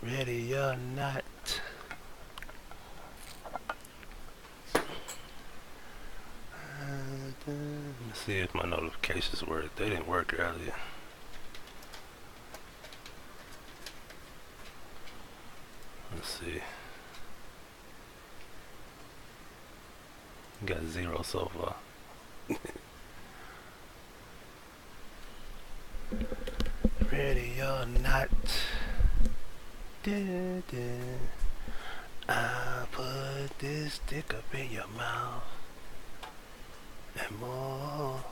Ready or not. Let's see if my notifications work. They didn't work earlier. Let's see. Got 0 so far. Ready or not. I put this stick up in your mouth and more.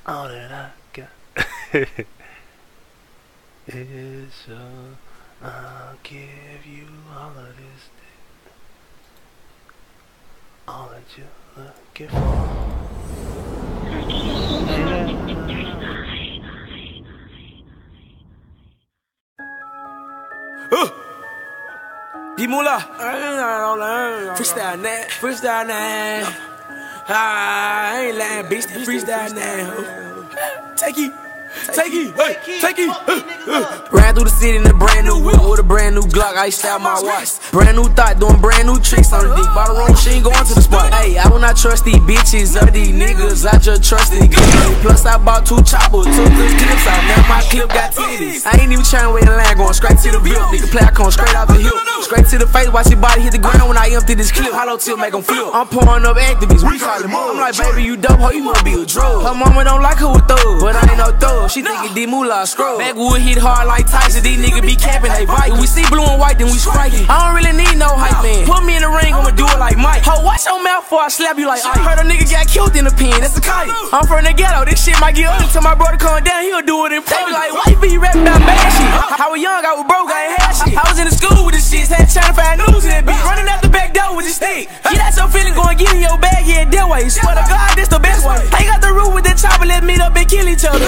All that I got is I'll give you all of this, all that you're looking for. D-Moolah, freestyle now, freestyle now. I ain't lying, bitch, that freestyle now. Take it. Take it, take it. Ran through the city in a brand new whip with a brand new Glock. I style my watch. Brand new thought, doing brand new tricks on the dick. By the wrong, she ain't going to the spot. Hey, I do not trust these bitches or these niggas. I just trust these niggas. Plus, I bought 2 choppers, 2 good clips out. Now my clip got titties. I ain't even trying to wait in line, going straight to the whip. Nigga play, I come straight out the hip. Straight to the face, watch your body hit the ground when I empty this clip. Hollow tip, make them flip. I'm pouring up activists, we call them up. I'm like, baby, you dope, ho, you must be a drug. Her mama don't like her with thugs, but I ain't no thug. She thinkin' D-Moolah scroll. Backwood hit hard like Tyson, these niggas be capping, they bite. If we see blue and white, then we striking. I don't really need no hype, man. Put me in the ring, I'ma do it like Mike. Ho, watch your mouth before I slap you like Ike. Heard a nigga got killed in the pen, that's a kite. I'm from the ghetto, this shit might get ugly. Till my brother come down, he'll do it in front. They be like, why you be rapping about bad shit? I was young, I was broke, I ain't had shit. I was in the school with the shits, had to try to find news in that bitch. Running out the back door with the stick. Get out your feeling, go and get in your bag, yeah, that way. Swear to God, this the best way. I got the roof with the chopper, let's meet up and kill each other.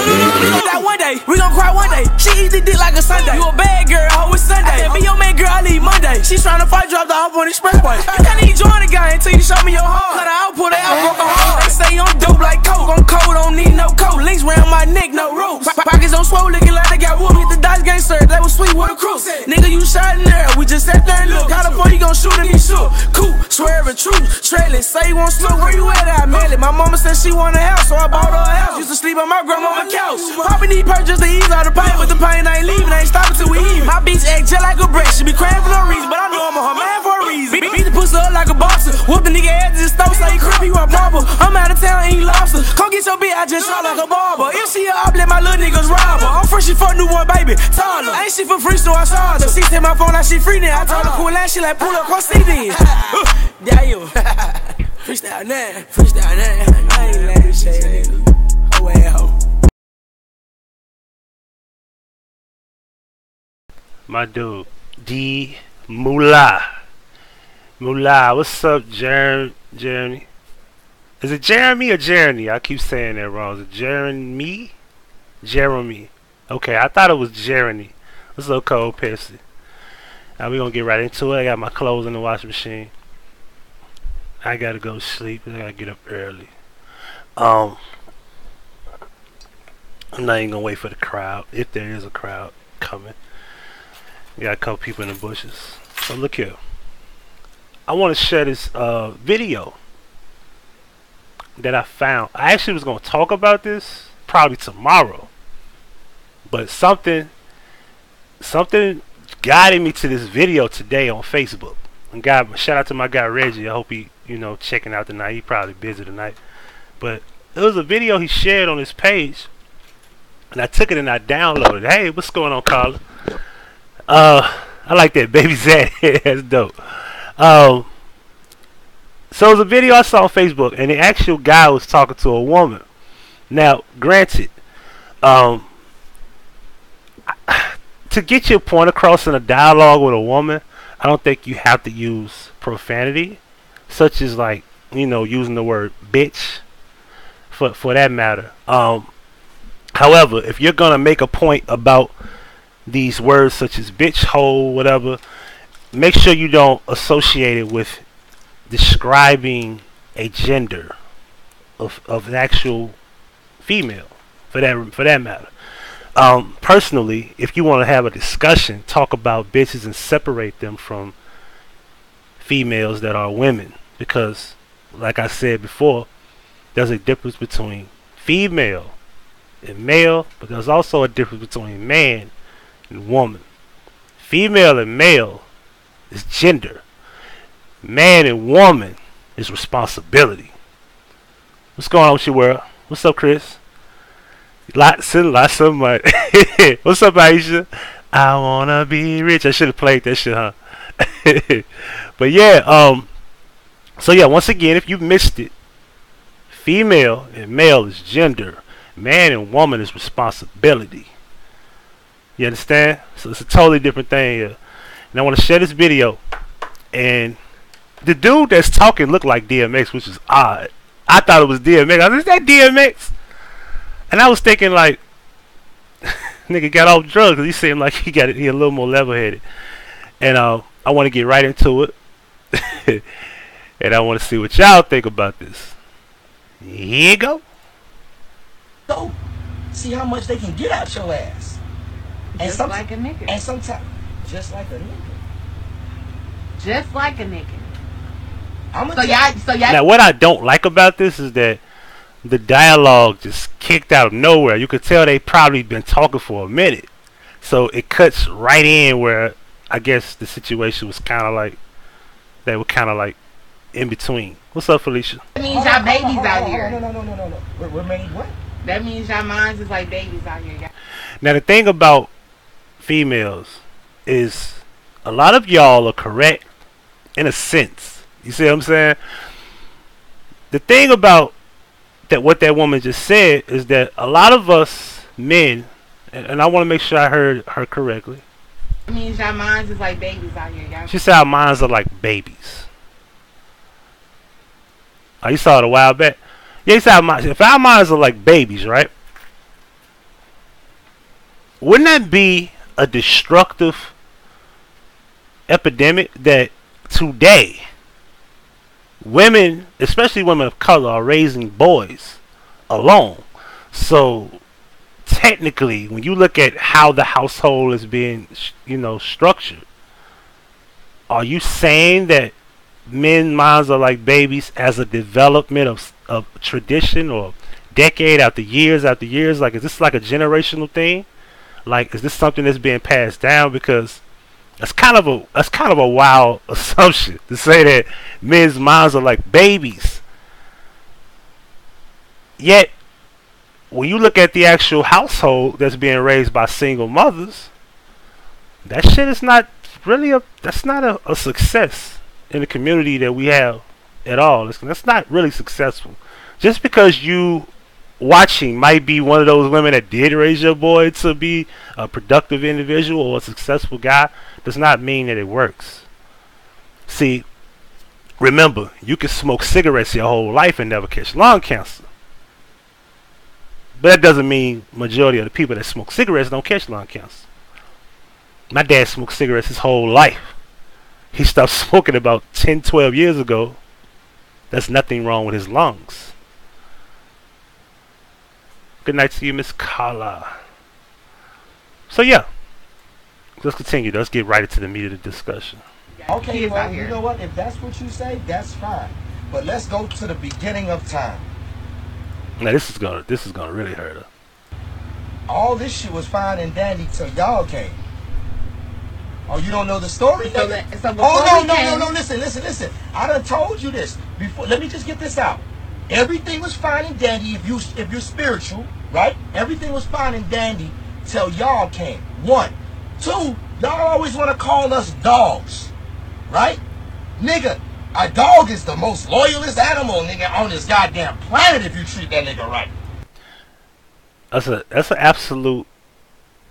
That one day, we gon' cry one day. She eat the dick like a Sunday. You a bad girl, ho, it's Sunday. Be your man girl, I leave Monday. She tryna fight, drop the off on the expressway. You can't even join the gang until you show me your heart. Cut her out, put her out, broke her heart. They say I'm dope like coke. I'm cold, don't need no coat. Links round my neck, no ropes. Pockets on swole, looking like they got whoop. Hit the dice game, sir, they was sweet with a crew. Nigga, you shot in there, we just sat there and look. California, you gon' shoot and be shook. Cool, swearing true, trailing, say you want smoke. Where you at? I mail it. My mama said she want a house, so I bought her a house. Used to sleep on my grandmama's couch. Poppin' these perks just to ease all the pain, but the pain ain't leaving, ain't stopping till we even. My bitch act just like a breast, she be crying for no reason, but I know I'm her man for a reason. Beat the pussy up like a boxer, whoop the nigga ass in the stove, say he crip, he want proper. I'm out of town, ain't lobster. Come get your bitch, I just shot like a barber. If she up, let my little niggas rob her. I'm fresh, she fuck new one, baby. Taller. Ain't she for free, so I charge her. She take my phone, like she free now. I told her cool line, she like pull up, come see then. Damn. Freestyle now, freestyle now. I ain't letting shit, nigga. Oh, well. My dude, D-Moolah. Moolah, what's up, Jeremy? Is it Jeremy or Jeremy? I keep saying that wrong. Is it Jeremy? Jeremy. Okay, I thought it was Jeremy. What's up, Cold Pepsi? Now we gonna get right into it. I got my clothes in the washing machine. I gotta go sleep. I gotta get up early. I'm not even gonna wait for the crowd, if there is a crowd coming. We got a couple people in the bushes. So look here. I want to share this video that I found. I actually was going to talk about this probably tomorrow, but something guided me to this video today on Facebook. And shout out to my guy Reggie. I hope he, checking out tonight. He probably busy tonight, but it was a video he shared on his page, and I took it and I downloaded it. Hey, what's going on, Carla? I like that, baby Zach. That's dope. So it was a video I saw on Facebook, and the actual guy was talking to a woman. Now, granted, to get your point across in a dialogue with a woman, I don't think you have to use profanity, such as like, using the word bitch, for that matter. However, if you're gonna make a point about these words such as bitch, hole, whatever, make sure you don't associate it with describing a gender of an actual female, for that matter. Personally, if you want to have a discussion, talk about bitches and separate them from females that are women, because like I said before, there's a difference between female and male, but there's also a difference between man and woman. Female and male is gender. Man and woman is responsibility. What's going on with your world? What's up, Chris? Lots of money. What's up, Aisha? I wanna be rich. I should have played that shit, huh? But yeah, so yeah, once again, if you missed it, female and male is gender. Man and woman is responsibility. You understand? So it's a totally different thing here. And I want to share this video. And the dude that's talking looked like DMX, which is odd. I thought it was DMX. I was, is that DMX? And I was thinking like, nigga got off drugs, because he seemed like he a little more level-headed. And I want to get right into it. And I want to see what y'all think about this. Here you go. Go see how much they can get out your ass. And just like a nigga. And sometimes, just like a nigga. Just like a nigga. So y'all. Now, what I don't like about this is that the dialogue just kicked out of nowhere. You could tell they probably been talking for a minute. So it cuts right in where I guess the situation was kind of like, they were kind of like in between. What's up, Felicia? That means y'all babies out here. No. We're made what? That means y'all minds is like babies out here. Now, the thing about females is a lot of y'all are correct in a sense. You see what I'm saying? The thing about that, what that woman just said, is that a lot of us men, and I want to make sure I heard her correctly. That means y'all minds is like babies out here. Y'all. She said our minds are like babies. Oh, you saw it a while back? Yeah, you said if our minds are like babies, right? Wouldn't that be a destructive epidemic that today women, especially women of color, are raising boys alone? So technically, when you look at how the household is being, structured, are you saying that men's minds are like babies as a development of tradition, or decade after years after years? Like, is this like a generational thing? Like, is this something that's being passed down? Because that's kind of a wild assumption to say that men's minds are like babies. Yet, when you look at the actual household that's being raised by single mothers, that shit is not really that's not a success in the community that we have at all. That's not really successful. Just because you watching might be one of those women that did raise your boy to be a productive individual or a successful guy does not mean that it works. See, remember, you can smoke cigarettes your whole life and never catch lung cancer. But that doesn't mean majority of the people that smoke cigarettes don't catch lung cancer. My dad smoked cigarettes his whole life. He stopped smoking about 10, 12 years ago. There's nothing wrong with his lungs. Good night to you, Miss Carla. So yeah, let's continue. Let's get right into the meat of the discussion. Okay, well, you know what? If that's what you say, that's fine. But let's go to the beginning of time. Now this is gonna really hurt her. All this shit was fine and dandy till y'all came. Oh, you don't know the story? So No, listen. I done told you this before. Let me just get this out. Everything was fine and dandy if you're spiritual, right? Everything was fine and dandy till y'all came. 1. 2, y'all always want to call us dogs, right? Nigga, a dog is the most loyalist animal, nigga, on this goddamn planet if you treat that nigga right. That's an absolute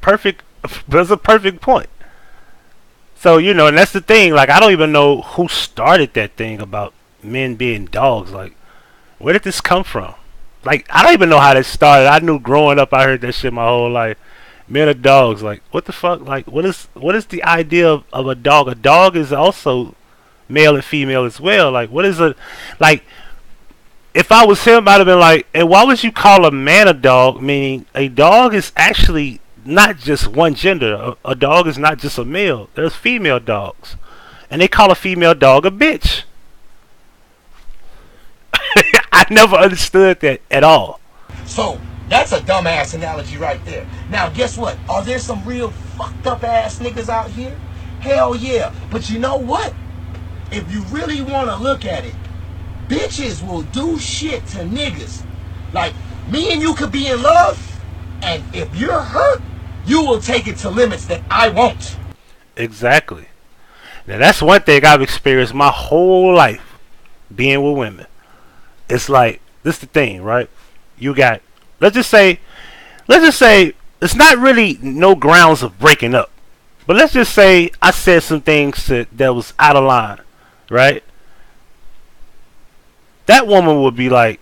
perfect. That's a perfect point. So, and that's the thing. Like, I don't even know who started that thing about men being dogs. Like, where did this come from? Like, I don't even know how that started. I knew growing up, I heard that shit my whole life. Men are dogs. Like, what the fuck? Like, what is the idea of a dog? A dog is also male and female as well. Like, what is like, if I was him, I'd have been like, and why would you call a man a dog? Meaning, a dog is actually not just one gender. A dog is not just a male. There's female dogs, and they call a female dog a bitch. I never understood that at all. So that's a dumbass analogy right there. Now guess what? Are there some real fucked up ass niggas out here? Hell yeah. But you know what? If you really want to look at it, bitches will do shit to niggas. Like, me and you could be in love, and if you're hurt, you will take it to limits that I won't. Exactly. Now that's one thing I've experienced my whole life being with women. It's like, this is the thing, right? You got, let's just say it's not really no grounds of breaking up. But let's just say I said some things that was out of line, right? That woman would be like,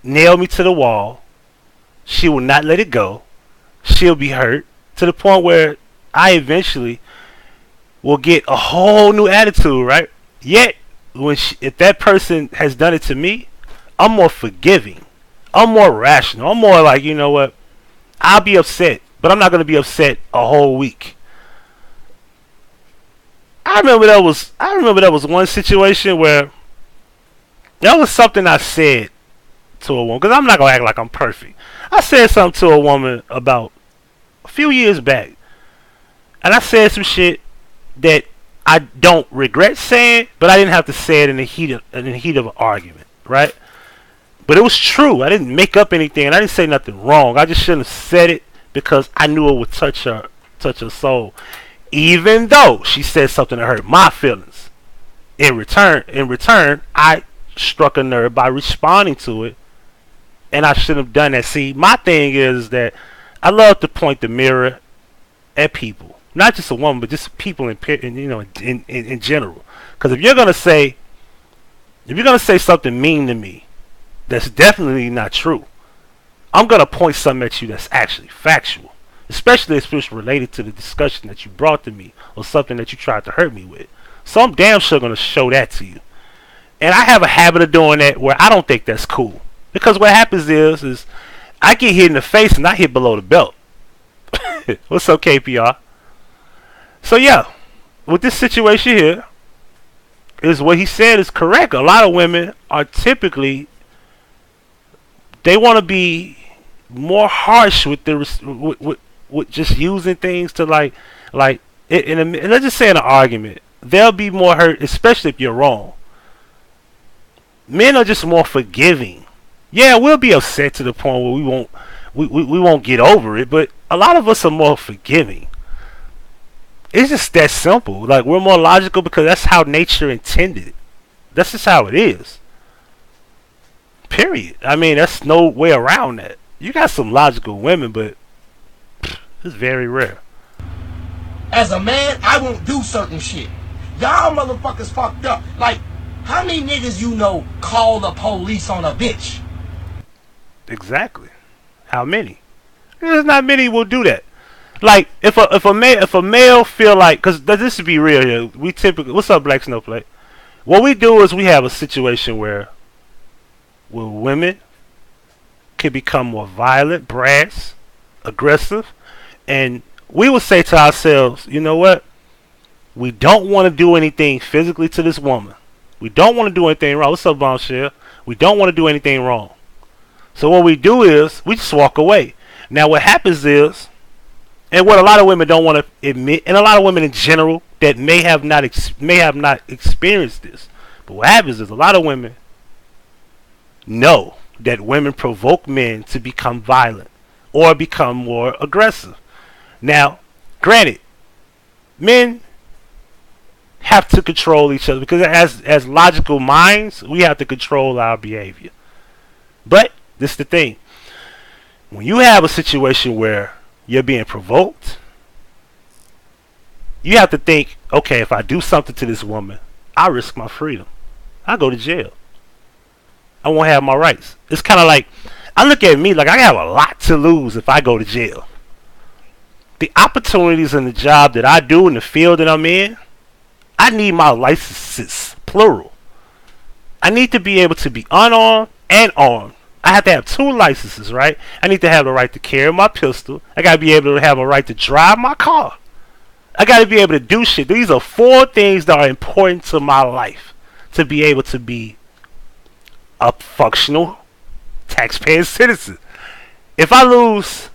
nail me to the wall. She will not let it go. She'll be hurt to the point where I eventually will get a whole new attitude, right? Yet, if that person has done it to me, I'm more forgiving. I'm more rational. I'm more like, you know what? I'll be upset, but I'm not going to be upset a whole week. I remember there was one situation where there was something I said to a woman, because I'm not going to act like I'm perfect. I said something to a woman about a few years back, and I said some shit that I don't regret saying, but I didn't have to say it in the heat of an argument, right? But it was true. I didn't make up anything, and I didn't say nothing wrong. I just shouldn't have said it because I knew it would touch her soul, even though she said something that hurt my feelings. In return, I struck a nerve by responding to it, and I shouldn't have done that. See, my thing is that I love to point the mirror at people, not just a woman, but just people in general. Because if you're gonna say something mean to me, that's definitely not true, I'm gonna point something at you that's actually factual, especially if it's related to the discussion that you brought to me or something that you tried to hurt me with. So I'm damn sure gonna show that to you. And I have a habit of doing that where I don't think that's cool, because what happens is I get hit in the face and I hit below the belt. What's up, KPR? So yeah, with this situation here, is what he said is correct. A lot of women are typically, they want to be more harsh with with just using things to let's just say in an argument, they'll be more hurt, especially if you're wrong. Men are just more forgiving. Yeah, we'll be upset to the point where we won't get over it, but a lot of us are more forgiving. It's just that simple. Like, we're more logical because that's how nature intended it. That's just how it is. Period. I mean, there's no way around that. You got some logical women, but it's very rare. As a man, I won't do certain shit. Y'all motherfuckers fucked up. Like, how many niggas you know call the police on a bitch? Exactly. How many? There's not many will do that. Like, if a male feel like, because this to be real here, we typically, what's up, Black Snowflake? What we do is we have a situation where women can become more violent, brash, aggressive, and we would say to ourselves, you know what? We don't want to do anything physically to this woman. We don't want to do anything wrong. What's up, Bombshell? We don't want to do anything wrong. So what we do is we just walk away. Now what happens is, and what a lot of women don't want to admit, and a lot of women in general that may have not experienced this, but what happens is a lot of women know that women provoke men to become violent or become more aggressive. Now, granted, men have to control each other because as logical minds, we have to control our behavior. But this is the thing. When you have a situation where you're being provoked, you have to think, okay, if I do something to this woman, I risk my freedom. I go to jail. I won't have my rights. It's kind of like, I look at me like I have a lot to lose if I go to jail. The opportunities in the job that I do in the field that I'm in, I need my licenses, plural. I need to be able to be unarmed and armed. I I have to have 2 licenses, right? I need to have the right to carry my pistol. I gotta be able to have a right to drive my car. I gotta be able to do shit. These are 4 things that are important to my life to be able to be a functional taxpaying citizen. If I lose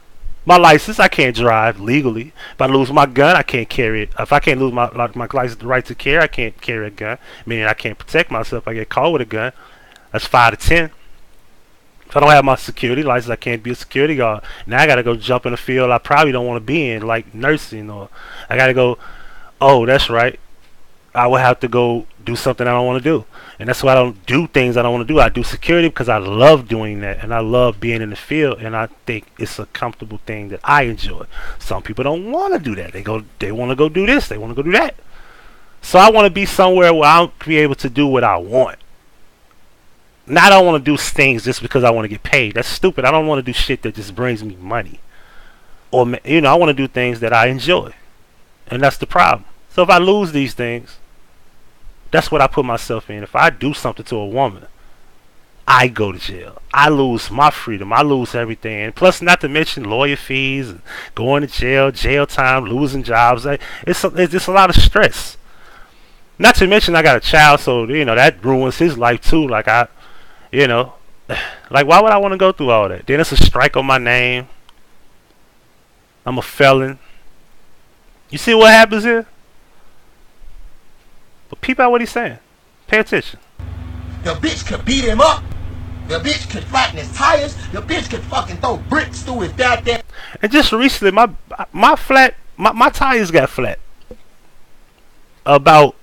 my license, I can't drive legally. If I lose my gun, I can't carry it. If I can't lose my license, the right to carry, I can't carry a gun. Meaning I can't protect myself. If I get caught with a gun, that's 5 to 10. If I don't have my security license, I can't be a security guard. Now I gotta go jump in a field I probably don't want to be in, like nursing, or I gotta go. Oh, that's right. I will have to go do something I don't want to do, and that's why I don't do things I don't want to do. I do security because I love doing that, and I love being in the field, and I think it's a comfortable thing that I enjoy. Some people don't want to do that. They want to go do this. They want to go do that. So I want to be somewhere where I'll be able to do what I want. Now I don't want to do things just because I want to get paid. That's stupid. I don't want to do shit that just brings me money. Or, you know, I want to do things that I enjoy. And that's the problem. So if I lose these things, that's what I put myself in. If I do something to a woman, I go to jail. I lose my freedom. I lose everything. And plus, not to mention lawyer fees, and going to jail, jail time, losing jobs. It's just a lot of stress. Not to mention I got a child, so, you know, that ruins his life too. Like, you know, like, why would I want to go through all that? Then it's a strike on my name. I'm a felon. You see what happens here? But peep out what he's saying. Pay attention. The bitch could beat him up. The bitch could flatten his tires. The bitch could fucking throw bricks through his goddamn. And just recently, my tires got flat. About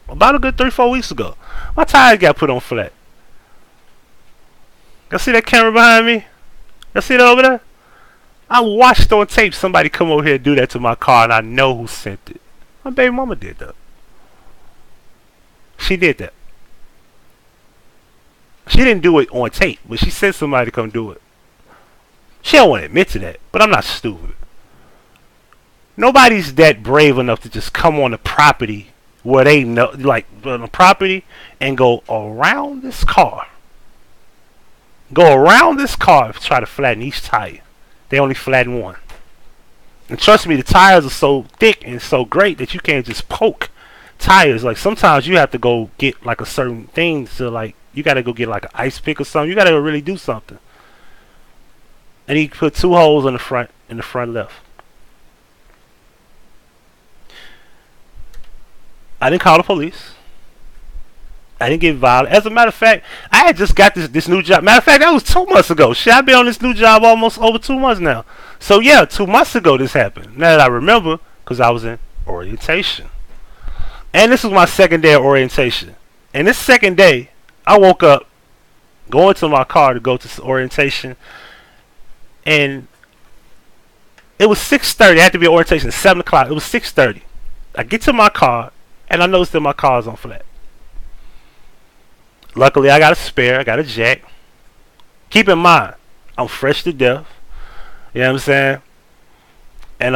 a good 3-4 weeks ago, my tires got put on flat. Y'all see that camera behind me? Y'all see that over there? I watched on tape somebody come over here and do that to my car, and I know who sent it. My baby mama did that. She did that. She didn't do it on tape, but she sent somebody to come do it. She don't want to admit to that, but I'm not stupid. Nobody's that brave enough to just come on the property where they know, like, on the property, and go around this car. Go around this car and try to flatten each tire. They only flatten one. And trust me, the tires are so thick and so great that you can't just poke tires. Like, sometimes you have to go get like a certain thing to, like, you gotta go get like an ice pick or something. You gotta go really do something. And he put 2 holes in the front left. I didn't call the police. I didn't get violent. As a matter of fact, I had just got this new job. Matter of fact, that was 2 months ago. Shit, I've been on this new job almost over 2 months now. So yeah, 2 months ago this happened. Now that I remember, because I was in orientation. And this was my 2nd day of orientation. And this 2nd day, I woke up, going to my car to go to orientation. And it was 6:30. I had to be at orientation at 7 o'clock. It was 6:30. I get to my car, and I noticed that my car is on flat. Luckily, I got a spare. I got a jack. Keep in mind, I'm fresh to death. You know what I'm saying? And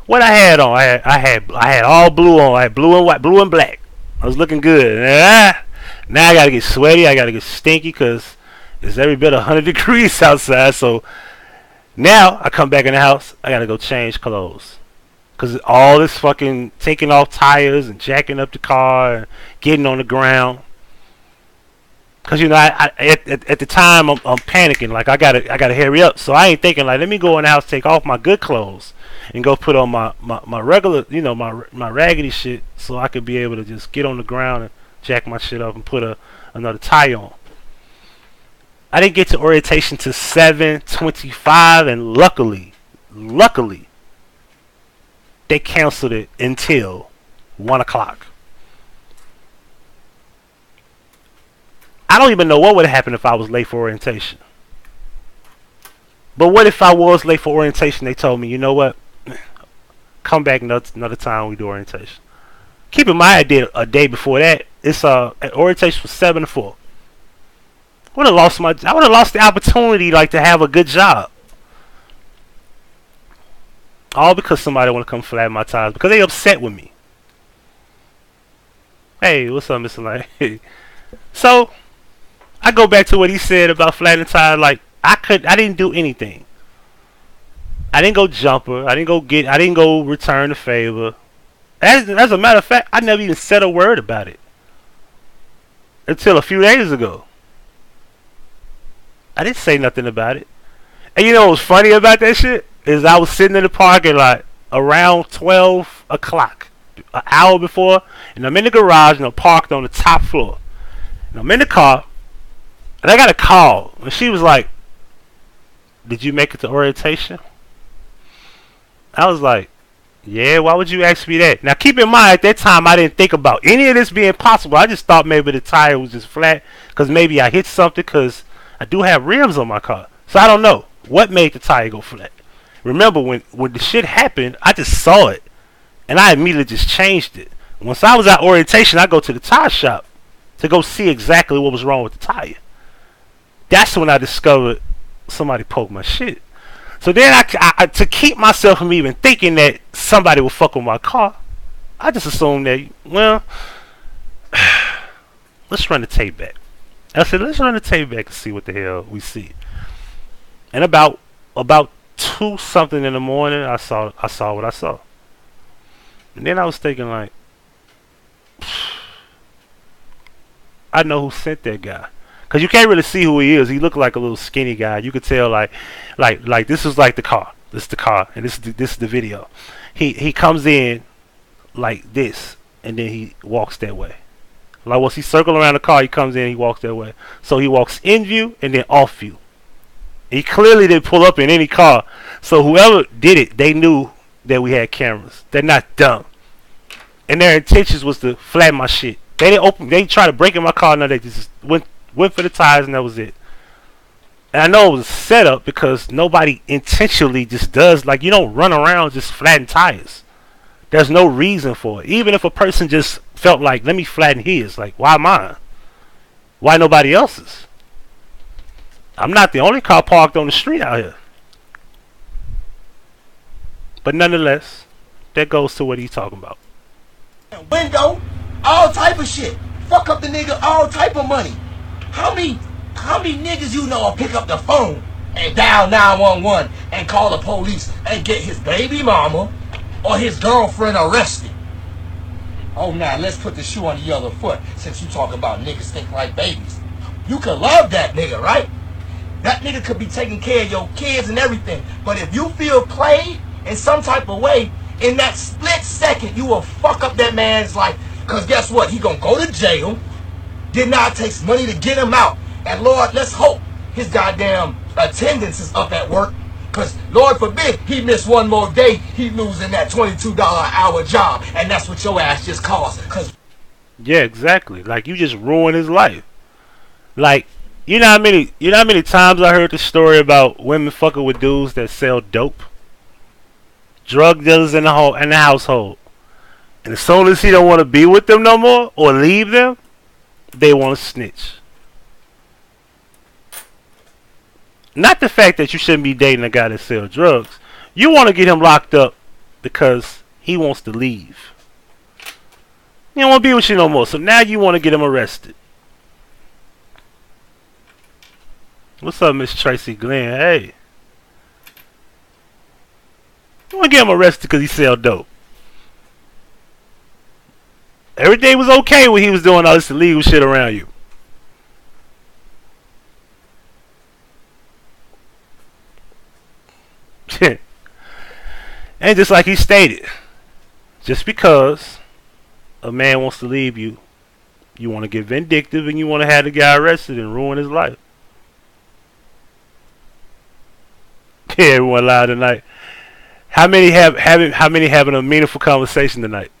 what I had on, I had all blue on. I had blue and white, blue and black. I was looking good. Now I gotta get sweaty. I gotta get stinky because it's every bit 100 degrees outside. So now I come back in the house. I gotta go change clothes. Because all this fucking taking off tires and jacking up the car and getting on the ground. Because, you know, at the time, I'm panicking. Like, I gotta hurry up. So I ain't thinking, like, let me go in the house, take off my good clothes, and go put on my regular, you know, my raggedy shit, so I could be able to just get on the ground and jack my shit up and put another tire on. I didn't get to orientation till 7:25, and luckily, they canceled it until 1 o'clock. I don't even know what would have happened if I was late for orientation. But what if I was late for orientation? They told me, you know what? Come back another time we do orientation. Keep in mind, I did a day before that. It's orientation was 7 to 4. I would have lost the opportunity, like, to have a good job. All because somebody want to come flatten my tires because they upset with me. Hey, what's up, Mr. Light? So I go back to what he said about flattening tires. Like, I didn't do anything. I didn't go jumper. I didn't go return the favor. As a matter of fact, I never even said a word about it until a few days ago. I didn't say nothing about it. And you know what's funny about that shit is I was sitting in the parking lot around 12 o'clock, an hour before, and I'm in the garage and I'm parked on the top floor. And I'm in the car, and I got a call, and she was like, "Did you make it to orientation?" I was like, "Yeah, why would you ask me that?" Now keep in mind, at that time I didn't think about any of this being possible. I just thought maybe the tire was just flat because maybe I hit something, because I do have rims on my car. So I don't know what made the tire go flat. Remember, when the shit happened, I just saw it, and I immediately just changed it. Once I was at orientation, I go to the tire shop to go see exactly what was wrong with the tire. That's when I discovered somebody poked my shit. So then I to keep myself from even thinking that somebody would fuck with my car, I just assumed that, well, let's run the tape back. I said, let's run the tape back and see what the hell we see. And about 2 something in the morning, I saw what I saw. And then I was thinking, like, I know who sent that guy. Cause you can't really see who he is. He looked like a little skinny guy. You could tell, like this was like the car. This is the car, and this is the video. He comes in like this, and then he walks that way. Like once he circles around the car, he comes in, he walks that way. So he walks in view and then off view. He clearly didn't pull up in any car. So whoever did it, they knew that we had cameras. They're not dumb, and their intentions was to flatten my shit. They didn't open. They didn't try to break in my car. No, they just went for the tires, and that was it. And I know it was a setup because nobody intentionally just does, like, you don't run around just flatten tires. There's no reason for it. Even if a person just felt like, let me flatten his, like, why mine? Why nobody else's? I'm not the only car parked on the street out here. But nonetheless, that goes to what he's talking about. Window, all type of shit. Fuck up the nigga, all type of money. How many niggas you know will pick up the phone and dial 911 and call the police and get his baby mama or his girlfriend arrested? Oh, now let's put the shoe on the other foot, since you talk about niggas think like babies. You could love that nigga, right? That nigga could be taking care of your kids and everything. But if you feel played in some type of way, in that split second, you will fuck up that man's life. Because guess what? He gonna go to jail. Then now it takes money to get him out. And Lord, let's hope his goddamn attendance is up at work. Because Lord forbid he miss one more day, he losing that $22 an hour job. And that's what your ass just caused. Yeah, exactly. Like, you just ruined his life. Like, you know how many times I heard the story about women fucking with dudes that sell dope? Drug dealers in the household. And as soon as he don't want to be with them no more or leave them, they want to snitch. Not the fact that you shouldn't be dating a guy that sells drugs. You want to get him locked up because he wants to leave. He don't want to be with you no more. So now you want to get him arrested. What's up, Miss Tracy Glenn? Hey. You want to get him arrested because he sell dope. Everything was okay when he was doing all this illegal shit around you. And just like he stated, just because a man wants to leave you, you want to get vindictive and you want to have the guy arrested and ruin his life. Yeah, everyone live tonight. How many having a meaningful conversation tonight?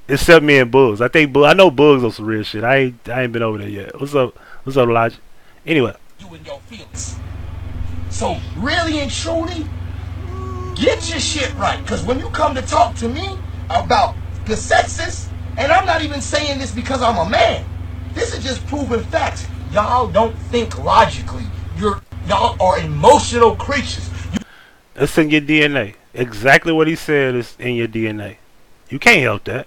Except me and Bugs. I know Bugs on some real shit. I ain't been over there yet. What's up, Elijah? Anyway. You and your feelings. So really and truly, get your shit right. Because when you come to talk to me about the sexist, and I'm not even saying this because I'm a man. This is just proven facts. Y'all don't think logically. Y'all are emotional creatures. It's in your DNA. Exactly what he said is in your DNA. You can't help that.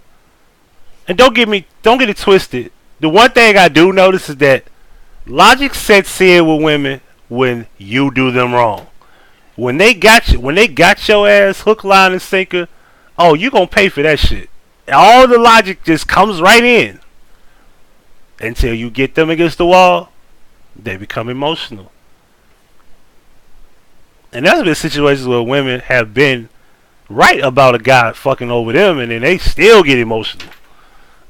And don't get it twisted. The one thing I do notice is that logic sets in with women when you do them wrong. When they got your ass hook, line, and sinker, oh, you gonna pay for that shit. All the logic just comes right in. Until you get them against the wall, they become emotional. And there's been situations where women have been right about a guy fucking over them, and then they still get emotional.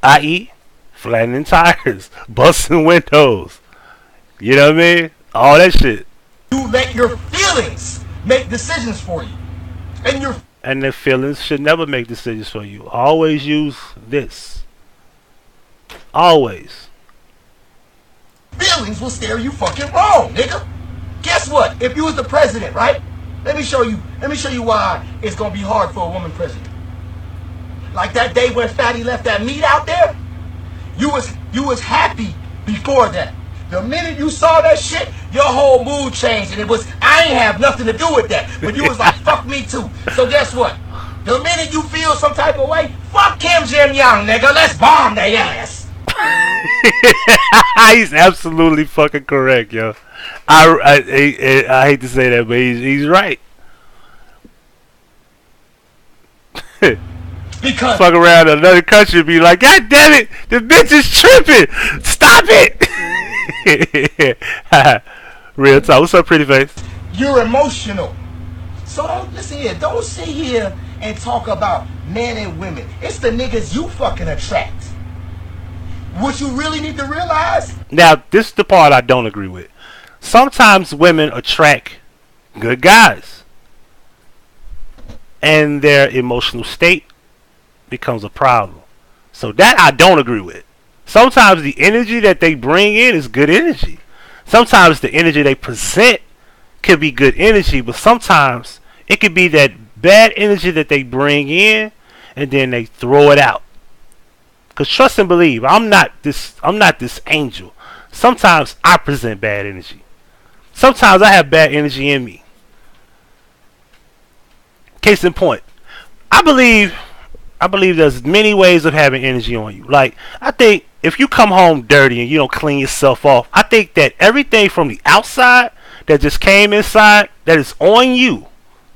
I.e., flattening tires, busting windows. You know what I mean? All that shit. You let your feelings make decisions for you. And their feelings should never make decisions for you. Always use this. Always. Feelings will steer you fucking wrong, nigga. Guess what? If you was the president, right? Let me show you why it's gonna be hard for a woman president. Like that day when Fatty left that meat out there, you was happy before that. The minute you saw that shit, your whole mood changed, and it was, I ain't have nothing to do with that. But you was like, fuck me too. So guess what? The minute you feel some type of way, fuck Kim Jong-un, nigga. Let's bomb their ass. He's absolutely fucking correct, yo. I hate to say that, but he's right. Because fuck around in another country and be like, God damn it, the bitch is tripping. Stop it. Real talk. What's up, pretty face? You're emotional. So don't listen here. Don't sit here and talk about men and women. It's the niggas you fucking attract. What you really need to realize. Now, this is the part I don't agree with. Sometimes women attract good guys, and their emotional state becomes a problem. So that I don't agree with. Sometimes the energy that they bring in is good energy. Sometimes the energy they present could be good energy, but sometimes it could be that bad energy that they bring in and then they throw it out. Cause trust and believe, I'm not this angel. Sometimes I present bad energy. Sometimes I have bad energy in me. Case in point, I believe there's many ways of having energy on you. Like, I think if you come home dirty and you don't clean yourself off, I think that everything from the outside that just came inside that is on you,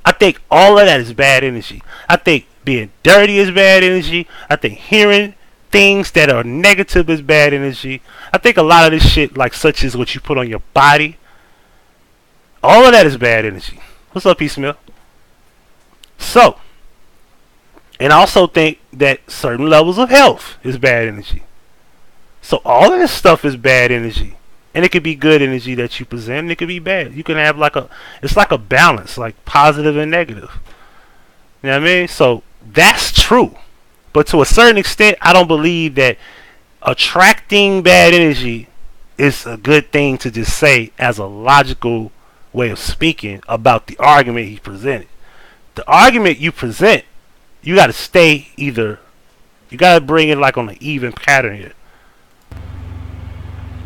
I think all of that is bad energy. I think being dirty is bad energy. I think hearing things that are negative is bad energy. I think a lot of this shit, like such as what you put on your body, all of that is bad energy. What's up, Peace Mill? So, and I also think that certain levels of health is bad energy. So all of this stuff is bad energy. And it could be good energy that you present, and it could be bad. You can have it's like a balance, like positive and negative. You know what I mean? So that's true. But to a certain extent, I don't believe that attracting bad energy is a good thing to just say as a logical way of speaking about the argument he presented. The argument you present, you got to stay either, you got to bring it like on an even pattern here.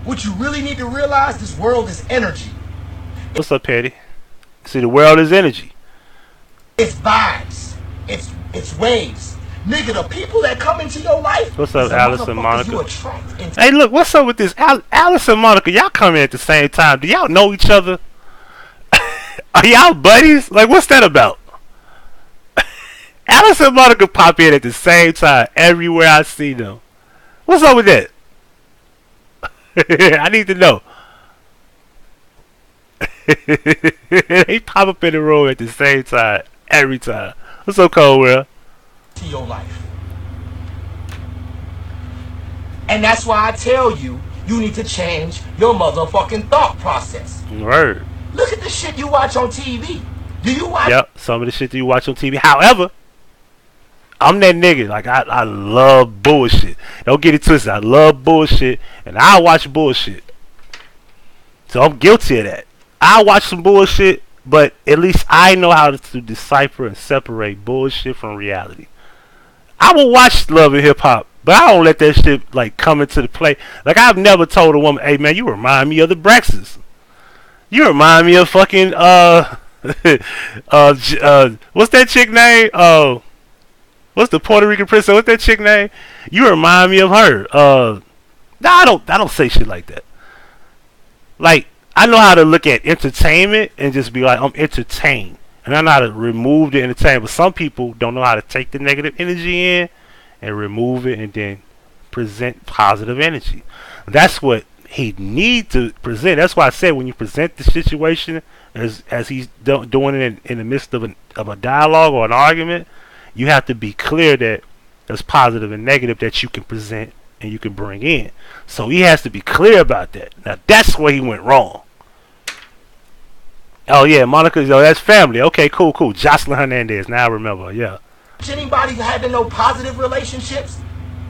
What you really need to realize, this world is energy. What's up, Petty? See, the world is energy. It's vibes. It's waves. Nigga, the people that come into your life. What's up, Alice and Monica? You attract into. Hey, look, what's up with this? Alice and Monica, y'all come in at the same time. Do y'all know each other? Are y'all buddies? Like, what's that about? Alice and Monica pop in at the same time everywhere I see them. What's up with that? I need to know. They pop up in the room at the same time every time. What's up, Coldwell? To your life. And that's why I tell you, you need to change your motherfucking thought process. Word. Look at the shit you watch on TV. Do you watch? Yep, some of the shit that you watch on TV. However, I'm that nigga. Like, I love bullshit. Don't get it twisted. I love bullshit, and I watch bullshit. So I'm guilty of that. I watch some bullshit, but at least I know how to decipher and separate bullshit from reality. I will watch Love and Hip Hop, but I don't let that shit like come into the play. Like, I've never told a woman, "Hey man, you remind me of the Braxtons. You remind me of fucking what's that chick name? What's the Puerto Rican princess? What's that chick name? You remind me of her. No, I don't say shit like that. Like, I know how to look at entertainment and just be like, I'm entertained. And I know how to remove the entertainment. But some people don't know how to take the negative energy in and remove it and then present positive energy. That's what he need to present. That's why I said when you present the situation as he's doing it in the midst of a dialogue or an argument, you have to be clear that there's positive and negative that you can present and you can bring in. So he has to be clear about that. Now that's where he went wrong. Oh yeah, Monica, that's family. Okay, cool. Jocelyn Hernandez. Now I remember. Yeah. Anybody having no positive relationships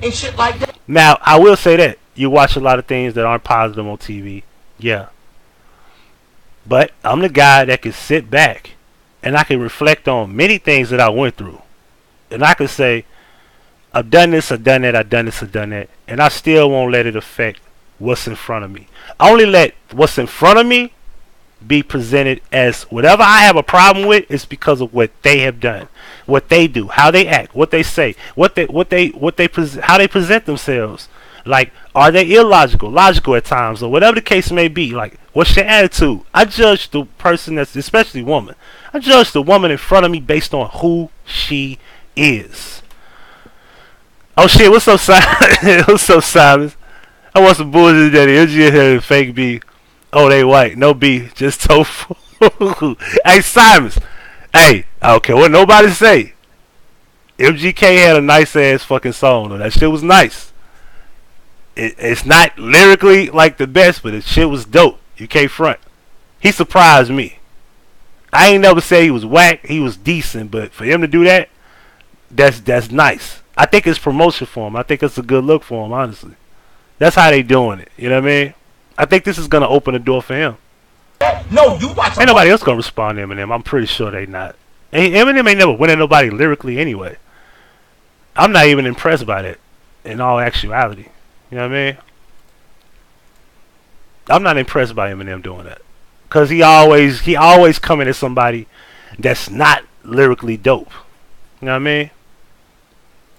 and shit like that? Now I will say that you watch a lot of things that aren't positive on TV. Yeah. But I'm the guy that can sit back and I can reflect on many things that I went through. And I can say, I've done this, I've done that, I've done this, I've done that. And I still won't let it affect what's in front of me. I only let what's in front of me be presented as whatever I have a problem with is because of what they have done, what they do, how they act, what they say, how they present themselves. Like, are they illogical, logical at times, or whatever the case may be? Like, what's your attitude? I judge the person that's, especially woman. I judge the woman in front of me based on who she is. Oh shit, what's up, Simon? What's up, Simon? I want some bullshit daddy. MG had a fake B. Oh, they white. No B. Just tofu. Hey, Simons. Hey, I don't care what nobody say. MGK had a nice ass fucking song. That shit was nice. It's not lyrically like the best, but the shit was dope. You can't front. He surprised me. I ain't never say he was whack. He was decent, but for him to do that, that's nice. I think it's promotion for him. I think it's a good look for him, honestly. That's how they doing it. You know what I mean? I think this is gonna open the door for him. No, you watch. Ain't nobody else gonna respond to Eminem. I'm pretty sure they not. And Eminem ain't never winning nobody lyrically anyway. I'm not even impressed by that. In all actuality, you know what I mean? I'm not impressed by Eminem doing that, cause he always coming at somebody that's not lyrically dope. You know what I mean?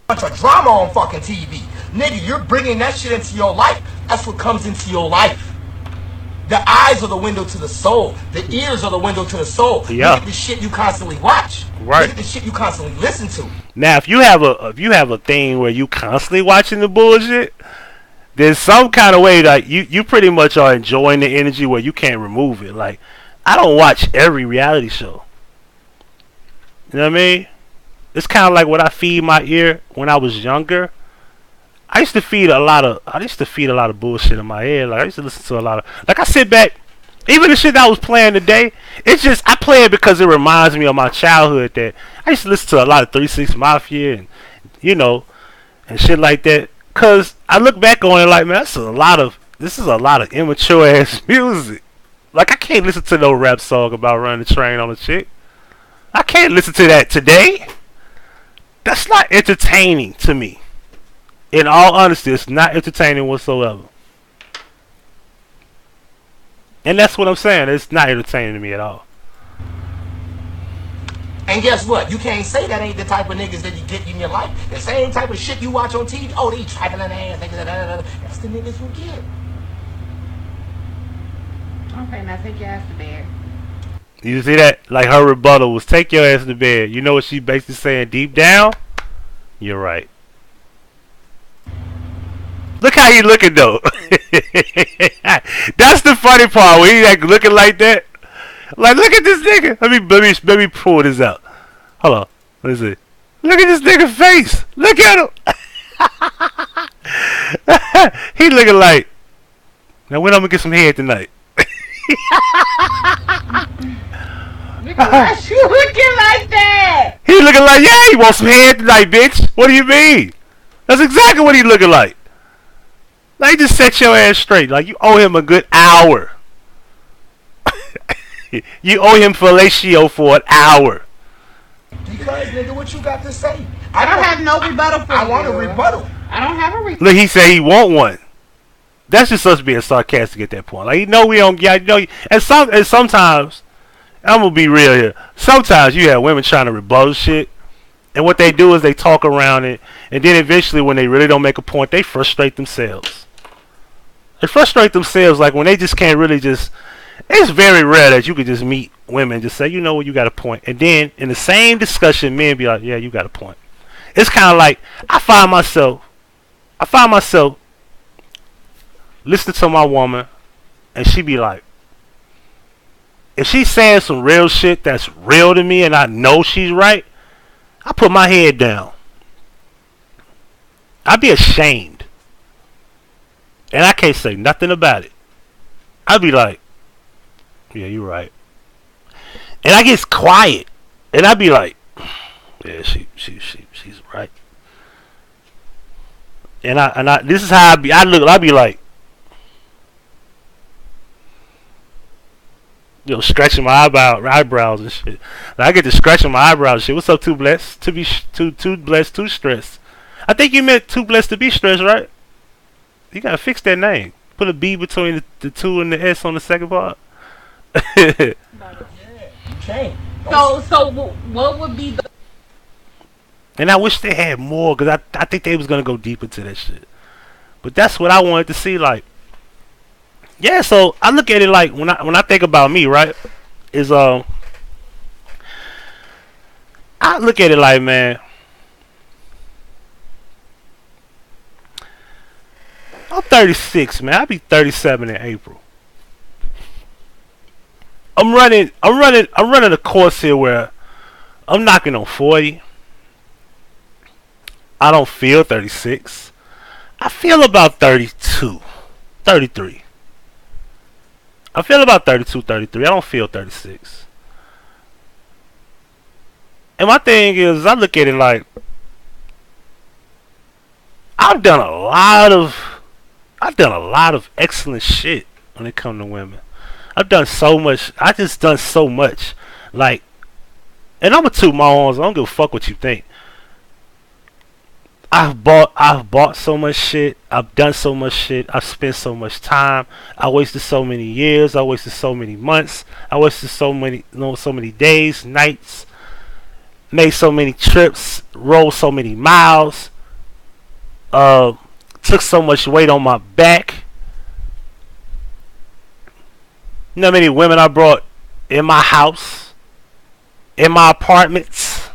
Bunch of drama on fucking TV, nigga. You're bringing that shit into your life. That's what comes into your life. The eyes are the window to the soul. The ears are the window to the soul. Yeah. Look at the shit you constantly watch. Right. Look at the shit you constantly listen to. Now, if you have a thing where you constantly watching the bullshit, there's some kind of way that you pretty much are enjoying the energy where you can't remove it. Like, I don't watch every reality show. You know what I mean? It's kind of like what I feed my ear when I was younger. I used to feed a lot of bullshit in my head. Like, I used to listen to a lot of, like, I sit back, even the shit that I was playing today, it's just, I play it because it reminds me of my childhood. That I used to listen to a lot of 3 6 Mafia and, you know, and shit like that. Cause I look back on it like, man, this is a lot of immature ass music. Like, I can't listen to no rap song about running the train on a chick. I can't listen to that today. That's not entertaining to me. In all honesty, it's not entertaining whatsoever. And that's what I'm saying. It's not entertaining to me at all. And guess what? You can't say that ain't the type of niggas that you get in your life. The same type of shit you watch on TV. Oh, they traveling ass. That's the niggas you get. Okay, now take your ass to bed. You see that? Like, her rebuttal was, take your ass to bed. You know what she basically saying deep down? You're right. Look how he looking though. That's the funny part when he like looking like that. Like, look at this nigga. Let me pull this out. Hold on. Let me see. Look at this nigga face. Look at him. He looking like, now when I'm gonna get some head tonight? Why you looking like that? He looking like, yeah, he wants some head tonight, bitch. What do you mean? That's exactly what he looking like. Like, just set your ass straight. Like, you owe him a good hour. You owe him fellatio for an hour. Because, nigga, what you got to say? I don't have no rebuttal for you. I want a rebuttal. I don't have a rebuttal. Look, he said he want one. That's just us being sarcastic at that point. Like, you know we don't get, you know, and sometimes, I'm gonna be real here. Sometimes you have women trying to rebuttal shit, and what they do is they talk around it, and then eventually when they really don't make a point, they frustrate themselves. They frustrate themselves, like when they just can't really just, It's very rare that you could just meet women and just say, you know what, you got a point. And then in the same discussion, men be like, yeah, you got a point. It's kind of like I find myself listening to my woman, and she be like, if she's saying some real shit that's real to me and I know she's right, I put my head down. I'd be ashamed. And I can't say nothing about it. I'd be like, yeah, you're right. And I get quiet. And I'd be like, yeah, she's right. And I this is how I'd be like, you know, stretching my eyebrows and shit. And I get to scratching my eyebrows and shit. What's up, too blessed? To be too blessed, too stressed. I think you meant too blessed to be stressed, right? You gotta fix that name. Put a B between the 2 and the S on the second part. Yeah, you can't. So what would be the? And I wish they had more, because I think they was gonna go deep into that shit. But that's what I wanted to see, like. Yeah, so I look at it like when I think about me, right? Is I look at it like, man, I'm 36, man. I'll be 37 in April. I'm running a course here where I'm knocking on 40. I don't feel 36. I feel about 32, 33. I feel about 32, 33. I don't feel 36. And my thing is, I look at it like, I've done a lot of excellent shit when it comes to women. I've done so much. I just done so much. Like, and I'm a toot my horns. I don't give a fuck what you think. I've bought so much shit. I've done so much shit. I've spent so much time. I wasted so many years. I wasted so many months. I wasted so many days, nights. Made so many trips. Rolled so many miles. Took so much weight on my back. You know how many women I brought in my house, in my apartments.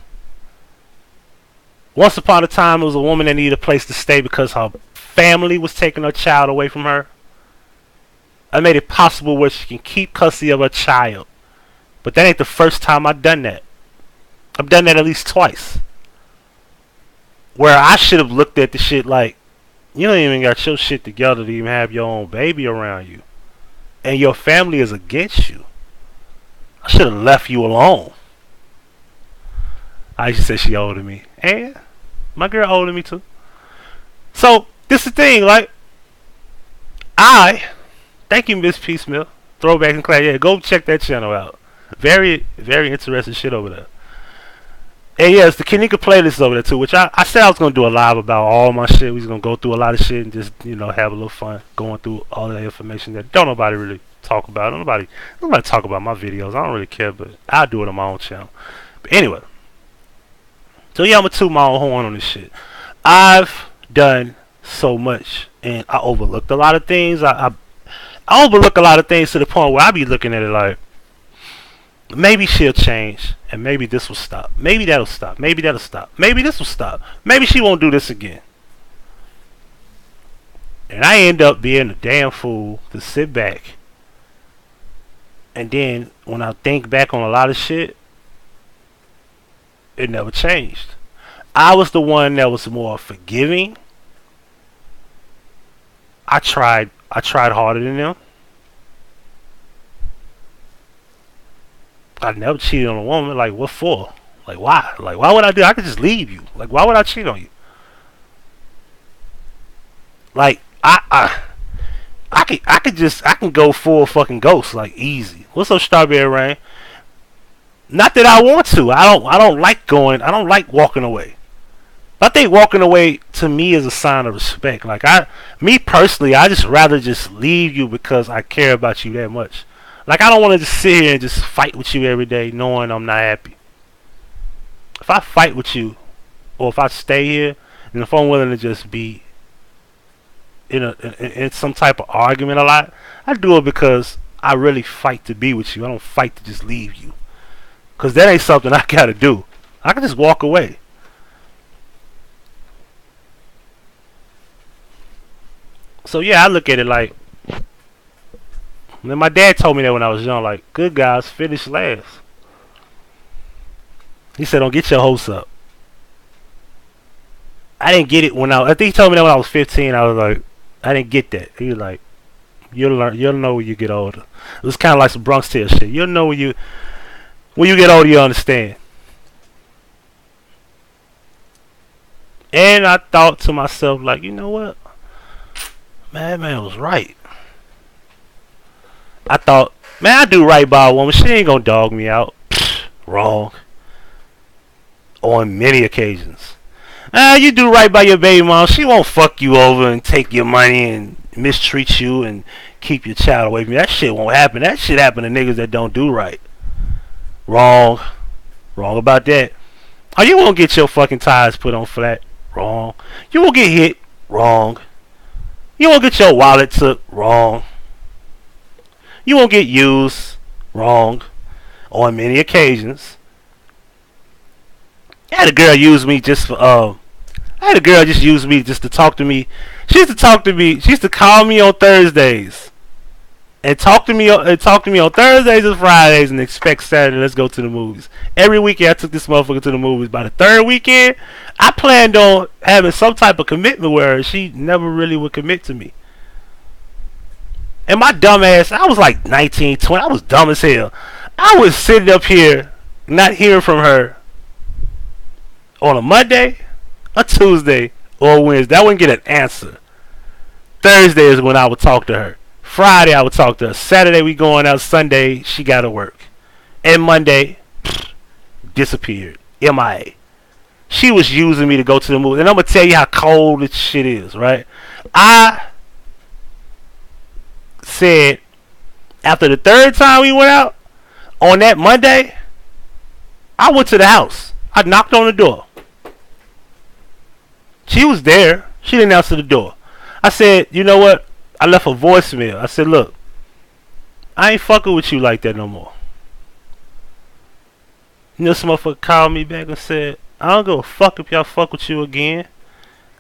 Once upon a time, it was a woman that needed a place to stay because her family was taking her child away from her. I made it possible where she can keep custody of her child. But that ain't the first time I've done that. I've done that at least twice. Where I should have looked at the shit like, you don't even got your shit together to even have your own baby around you. And your family is against you. I should have left you alone. I used to say she older than me. And my girl older than me too. So, this is the thing, like, thank you, Miss P. Smith. Throwback and Class. Yeah, go check that channel out. Very, very interesting shit over there. And yes, the Kanika playlist over there too, which I said I was going to do a live about all my shit. We was going to go through a lot of shit and just, you know, have a little fun going through all that information that don't nobody really talk about. Nobody talk about my videos. I don't really care, but I'll do it on my own channel. But anyway. So yeah, I'm going to toot my own horn on this shit. I've done so much and I overlooked a lot of things. I overlook a lot of things to the point where I be looking at it like, maybe she'll change, and maybe this will stop. Maybe that'll stop. Maybe that'll stop. Maybe this will stop. Maybe she won't do this again. And I end up being a damn fool to sit back. And then, when I think back on a lot of shit, it never changed. I was the one that was more forgiving. I tried harder than them. I never cheated on a woman. Like, what for? Like, why? Like, why would I do? I could just leave you. Like, why would I cheat on you? Like, I can go full fucking ghost, like, easy. What's up, Strawberry Rain? Not that I want to. I don't like walking away. I think walking away to me is a sign of respect. Like, me personally, I just rather just leave you because I care about you that much. Like, I don't want to just sit here and just fight with you every day knowing I'm not happy. If I fight with you, or if I stay here, and if I'm willing to just be in some type of argument a lot, I do it because I really fight to be with you. I don't fight to just leave you. Because that ain't something I gotta do. I can just walk away. So yeah, I look at it like, then my dad told me that when I was young, like, good guys finish last. He said, don't get your hopes up. I didn't get it when I think he told me that when I was 15. I was like, I didn't get that. He was like, you'll know when you get older. It was kind of like some Bronx Tale shit. You'll know when you get older, you understand. And I thought to myself, like, you know what? Man was right. I thought, man, I do right by a woman. She ain't gonna dog me out. Wrong. On many occasions. You do right by your baby mom. She won't fuck you over and take your money and mistreat you and keep your child away from you. That shit won't happen. That shit happen to niggas that don't do right. Wrong. Wrong about that. Oh, you won't get your fucking tires put on flat. Wrong. You won't get hit. Wrong. You won't get your wallet took. Wrong. You won't get used. Wrong. On many occasions. I had a girl use me just for I had a girl just use me just to talk to me. She used to talk to me. She used to call me on Thursdays and talk to me on Thursdays and Fridays and expect Saturday, let's go to the movies. Every weekend I took this motherfucker to the movies. By the third weekend, I planned on having some type of commitment with her. She never really would commit to me. And my dumb ass, I was like 19, 20. I was dumb as hell. I was sitting up here not hearing from her on a Monday, a Tuesday, or a Wednesday. I wouldn't get an answer. Thursday is when I would talk to her. Friday I would talk to her. Saturday we going out. Sunday she got to work. And Monday, disappeared. MIA. She was using me to go to the movie. And I'm going to tell you how cold this shit is, right? I said, after the third time we went out, on that Monday, I went to the house. I knocked on the door. She was there. She didn't answer the door. I said, you know what? I left a voicemail. I said, look, I ain't fucking with you like that no more. You know, some motherfucker called me back and said, I don't give a fuck if y'all fuck with you again.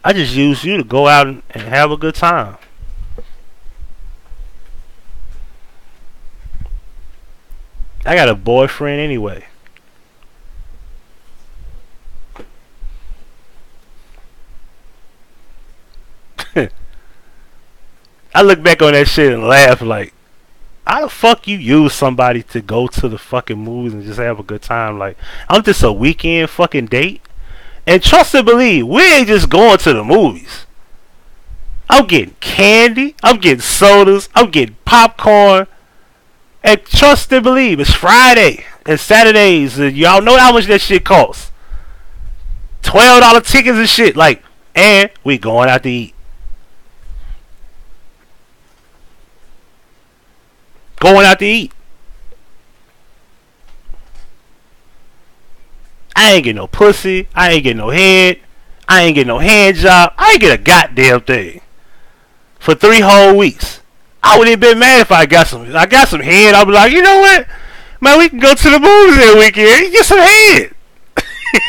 I just use you to go out and have a good time. I got a boyfriend anyway. I look back on that shit and laugh like, how the fuck you use somebody to go to the fucking movies and just have a good time? Like, I'm just a weekend fucking date. And trust and believe, we ain't just going to the movies. I'm getting candy. I'm getting sodas. I'm getting popcorn. And trust and believe, it's Friday and Saturdays. And y'all know how much that shit costs. $12 tickets and shit. Like, and we going out to eat. Going out to eat. I ain't get no pussy. I ain't get no head. I ain't get no hand job. I ain't get a goddamn thing. For 3 whole weeks. I wouldn't have been mad if I got some head. I'll be like, you know what? Man, we can go to the movies that weekend. You get some head.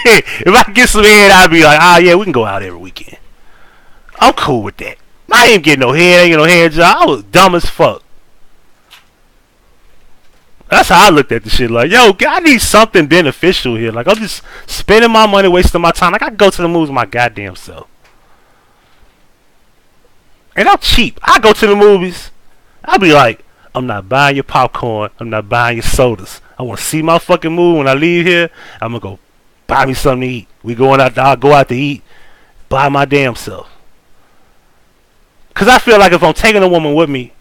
If I get some head, I'd be like, yeah, we can go out every weekend. I'm cool with that. I ain't getting no head. I ain't get no hand job. I was dumb as fuck. That's how I looked at the shit. Like, yo, I need something beneficial here. Like, I'm just spending my money, wasting my time. Like, I can go to the movies my goddamn self. And I'm cheap. I go to the movies. I'll be like, I'm not buying your popcorn. I'm not buying your sodas. I want to see my fucking movie. When I leave here, I'm going to go buy me something to eat. We going out. I'll go out to eat. By my damn self. Because I feel like if I'm taking a woman with me,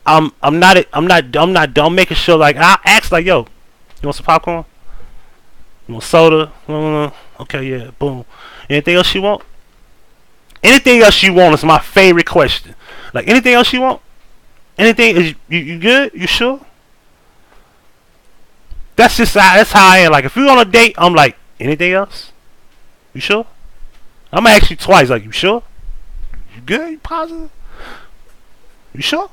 I'm making sure, like, I ask, like, yo, you want some popcorn? You want soda? Okay, yeah, boom. Anything else you want? Anything else you want is my favorite question. Like, anything else you want? Anything? Is you good? You sure? That's how I am. Like, if we're on a date, I'm like, anything else? You sure? I'm gonna ask you twice. Like, you sure? You good? You positive? You sure?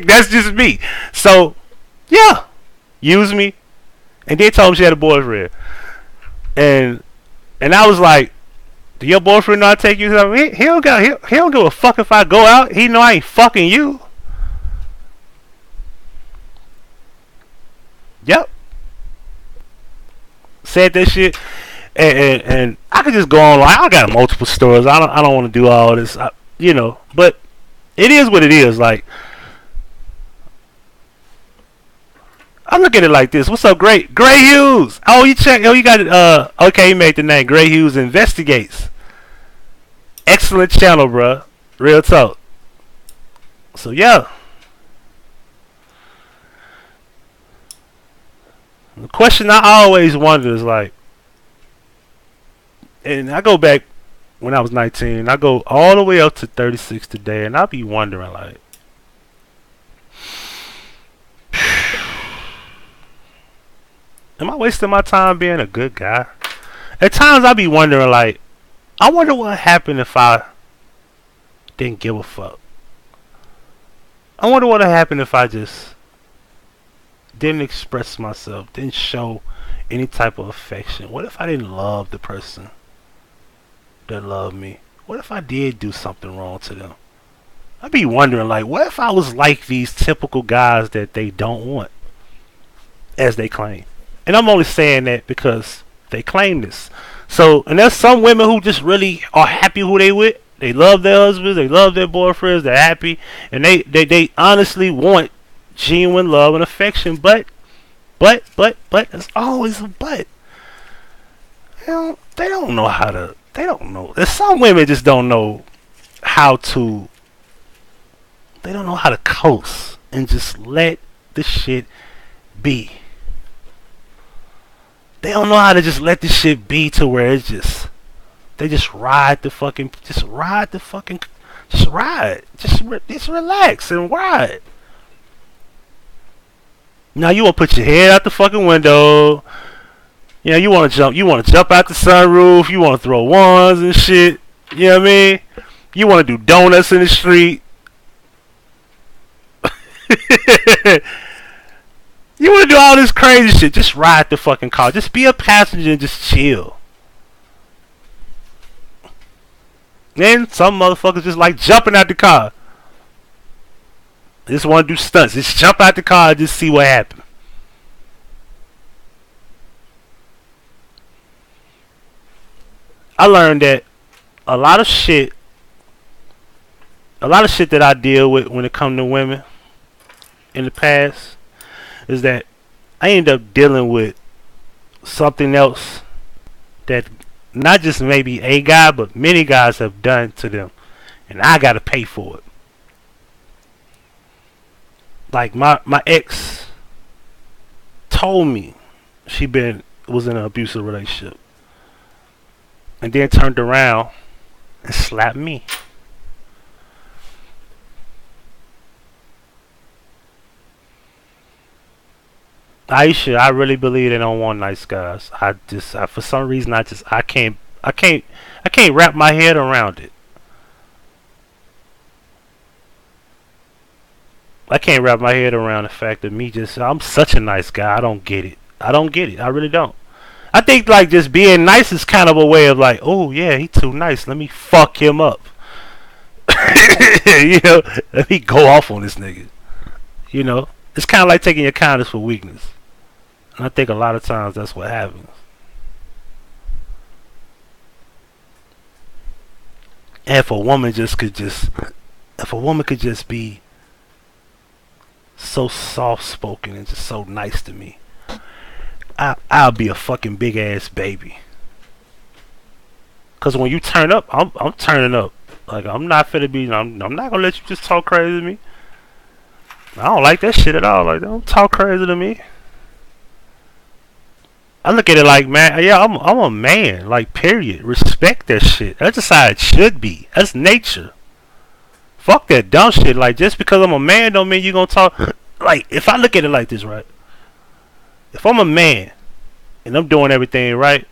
That's just me. So, yeah, use me. And then told me she had a boyfriend. And I was like, do your boyfriend not take you? He don't give a fuck if I go out. He know I ain't fucking you. Yep. Said that shit. And I could just go on. Like, I got multiple stories. I don't want to do all this. But it is what it is. Like, I look at it like this. What's up, Gray Hughes? Oh, you check. Oh, you got it. Okay, you made the name. Gray Hughes Investigates. Excellent channel, bruh. Real talk. So yeah. The question I always wonder is like, and I go back when I was 19. I go all the way up to 36 today, and I be wondering like, am I wasting my time being a good guy? At times I be wondering like, I wonder what happened if I didn't give a fuck. I wonder what happened if I just didn't express myself, didn't show any type of affection. What if I didn't love the person that loved me? What if I did do something wrong to them? I'd be wondering like, what if I was like these typical guys that they don't want, as they claim? And I'm only saying that because they claim this. So, and there's some women who just really are happy who they with. They love their husbands, they love their boyfriends, they're happy, and they honestly want genuine love and affection. But there's always a but. They don't know how to. They don't know. There's some women just don't know how to. They don't know how to coast and just let the shit be. They don't know how to just let this shit be to where it's just, they just ride. Just relax and ride. Now you want to put your head out the fucking window. You know, you want to jump out the sunroof. You want to throw ones and shit. You know what I mean? You want to do donuts in the street. You want to do all this crazy shit. Just ride the fucking car. Just be a passenger and just chill. Then some motherfuckers just like jumping out the car. They just want to do stunts. Just jump out the car and just see what happens. I learned that a lot of shit that I deal with when it comes to women in the past is that I end up dealing with something else that not just maybe a guy, but many guys have done to them, and I gotta pay for it. Like my ex told me she was in an abusive relationship, and then turned around and slapped me. Aisha, I really believe they don't want nice guys. For some reason, I can't wrap my head around it. I can't wrap my head around the fact that I'm such a nice guy. I don't get it. I really don't. I think like just being nice is kind of a way of like, oh yeah, he too nice. Let me fuck him up. You know, let me go off on this nigga. You know, it's kind of like taking your kindness for weakness. And I think a lot of times that's what happens. And if a woman could just be so soft spoken and just so nice to me, I'll be a fucking big ass baby. Cause when you turn up, I'm turning up. Like I'm not gonna let you just talk crazy to me. I don't like that shit at all. Like don't talk crazy to me. I look at it like, man, yeah, I'm a man. Like period. Respect that shit. That's just how it should be. That's nature. Fuck that dumb shit. Like just because I'm a man don't mean you gonna talk. Like if I look at it like this, right? If I'm a man and I'm doing everything right,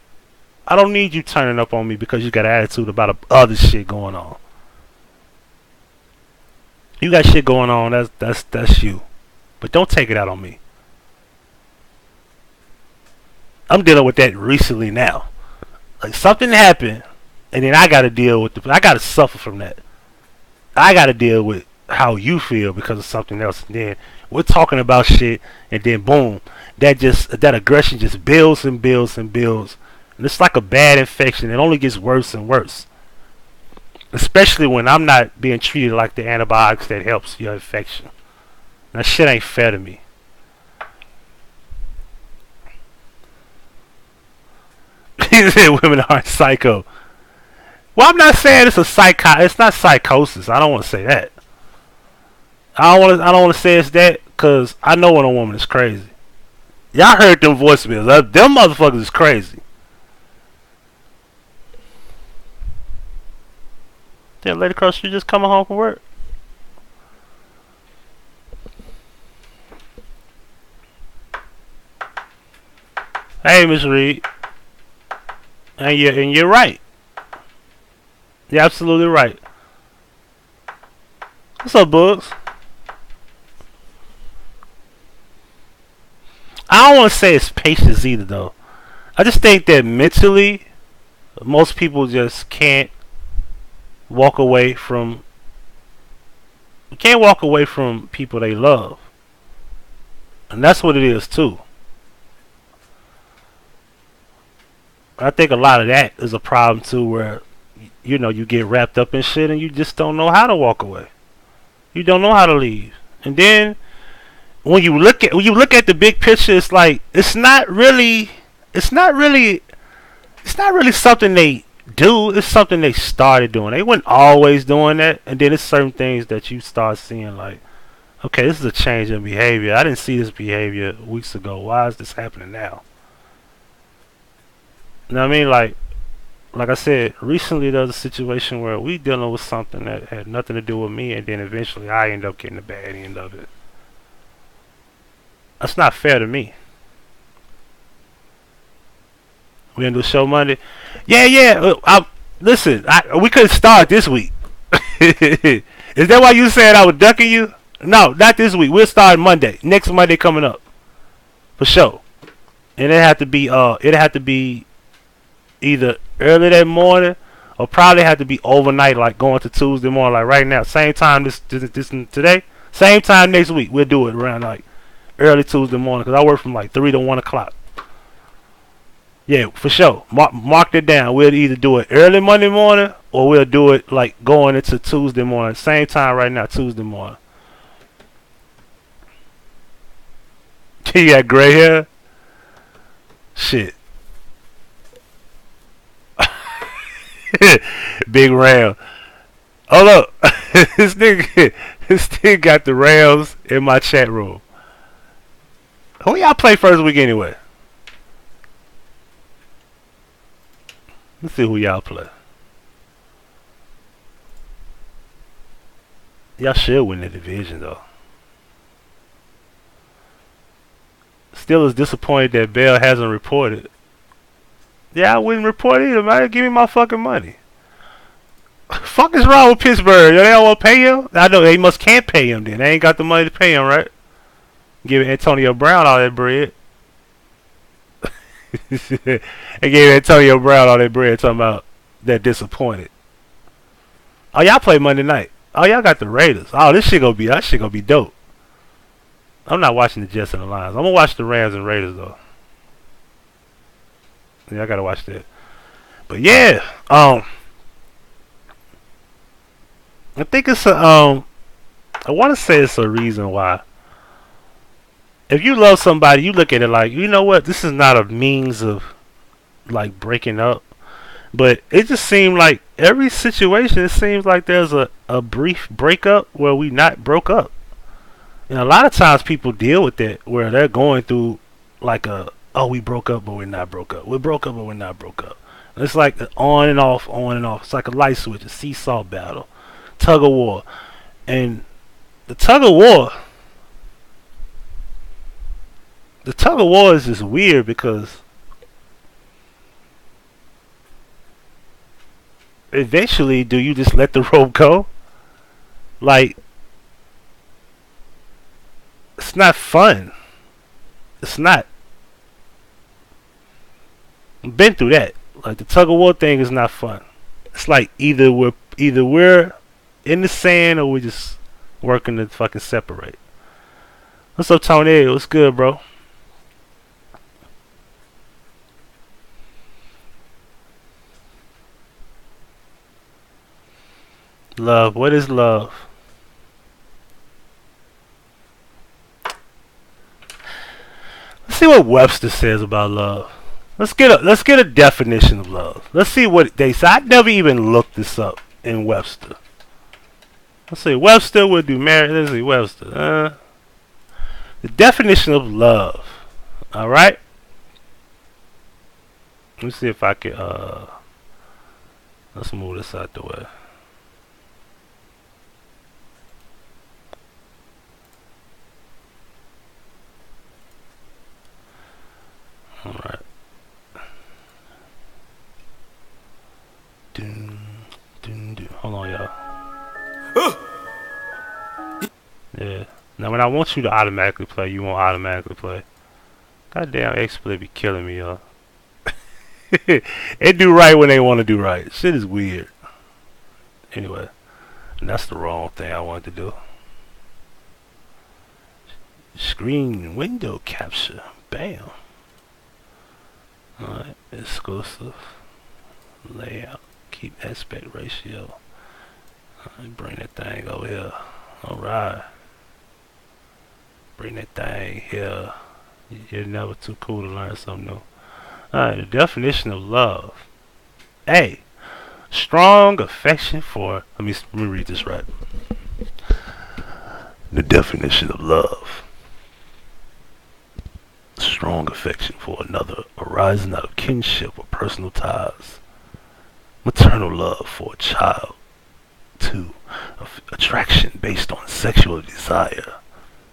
I don't need you turning up on me because you got an attitude about other shit going on. You got shit going on. That's you. But don't take it out on me. I'm dealing with that recently now. Like something happened, and then I got to deal with I got to suffer from that. I got to deal with how you feel because of something else. And then we're talking about shit, and then boom, that aggression just builds and builds and builds, and it's like a bad infection. It only gets worse and worse. Especially when I'm not being treated like the antibiotics that helps your infection. That shit ain't fair to me. He said women aren't psycho. Well, I'm not saying it's it's not psychosis. I don't want to say that. I don't want to say it's that because I know when a woman is crazy. Y'all heard them voicemails. Them motherfuckers is crazy. That lady across the street just coming home from work. Hey, Miss Reed. And you're right. You're absolutely right. What's up, Bugs? I don't want to say it's patience either, though. I just think that mentally, most people just can't walk away from. Can't walk away from people they love, and that's what it is too. I think a lot of that is a problem too, where you get wrapped up in shit and you just don't know how to walk away. You don't know how to leave, and then when you look at the big picture, it's like it's not really something they do. It's something they started doing. They weren't always doing that, and then it's certain things that you start seeing like, okay, this is a change in behavior. I didn't see this behavior weeks ago. Why is this happening now? You know what I mean? Like I said, recently there was a situation where we dealing with something that had nothing to do with me, and then eventually I end up getting the bad end of it. That's not fair to me. We gonna do a show Monday? Yeah. Listen, we couldn't start this week. Is that why you said I was ducking you? No, not this week. We'll start Monday. Next Monday coming up, for sure. And it had to be either early that morning or probably had to be overnight, like going to Tuesday morning, like right now. Same time this today. Same time next week. We'll do it around like early Tuesday morning because I work from like 3 to 1 o'clock. Yeah, for sure. Mark it down. We'll either do it early Monday morning or we'll do it like going into Tuesday morning. Same time right now, Tuesday morning. You got gray hair? Shit. Big Ram. Oh look, this nigga got the Rams in my chat room. Who y'all play first week anyway? Let's see who y'all play. Y'all should win the division though. Still is disappointed that Bell hasn't reported. Yeah, I wouldn't report either, man. Give me my fucking money. Fuck is wrong with Pittsburgh? They don't want to pay him? I know they can't pay him then. They ain't got the money to pay him, right? Giving Antonio Brown all that bread. They gave Antonio Brown all that bread talking about they're disappointed. Oh, y'all play Monday night. Oh, y'all got the Raiders. Oh, that shit gonna be dope. I'm not watching the Jets and the Lions. I'm gonna watch the Rams and Raiders though. Yeah, I gotta watch that. But yeah, I think it's I want to say it's a reason why. If you love somebody, you look at it like, you know what, this is not a means of like breaking up, but it just seemed like every situation, it seems like there's a brief breakup where we not broke up. And a lot of times people deal with that where they're going through like oh, we broke up but we're not broke up. We broke up but we're not broke up. And it's like on and off, on and off. It's like a light switch, a seesaw battle, tug of war. And the tug of war is just weird because eventually, do you just let the rope go? Like, It's not fun. It's not. I've been through that. Like the tug of war thing is not fun. It's like either we're in the sand or we're just working to fucking separate. What's up, Tony? What's good, bro? Love. What is love? Let's see what Webster says about love. Let's get a definition of love. Let's see what they say. I never even looked this up in Webster. Let's see. Webster would do marriage. Let's see. Webster. The definition of love. All right. Let me see if I can. Let's move this out the way. All right. Hold on, y'all. Yeah. Now, when I want you to automatically play, you won't automatically play. Goddamn, Xsplit be killing me, y'all. They do right when they want to do right. Shit is weird. Anyway, and that's the wrong thing I wanted to do. Screen window capture. Bam. Alright, exclusive. Layout. Keep aspect ratio. Alright, bring that thing over here. Alright. Bring that thing here. You're never too cool to learn something new. Alright, the definition of love. A. Strong affection for... Let me read this right. The definition of love. Strong affection for another arising out of kinship or personal ties. Maternal love for a child. 2. Attraction based on sexual desire,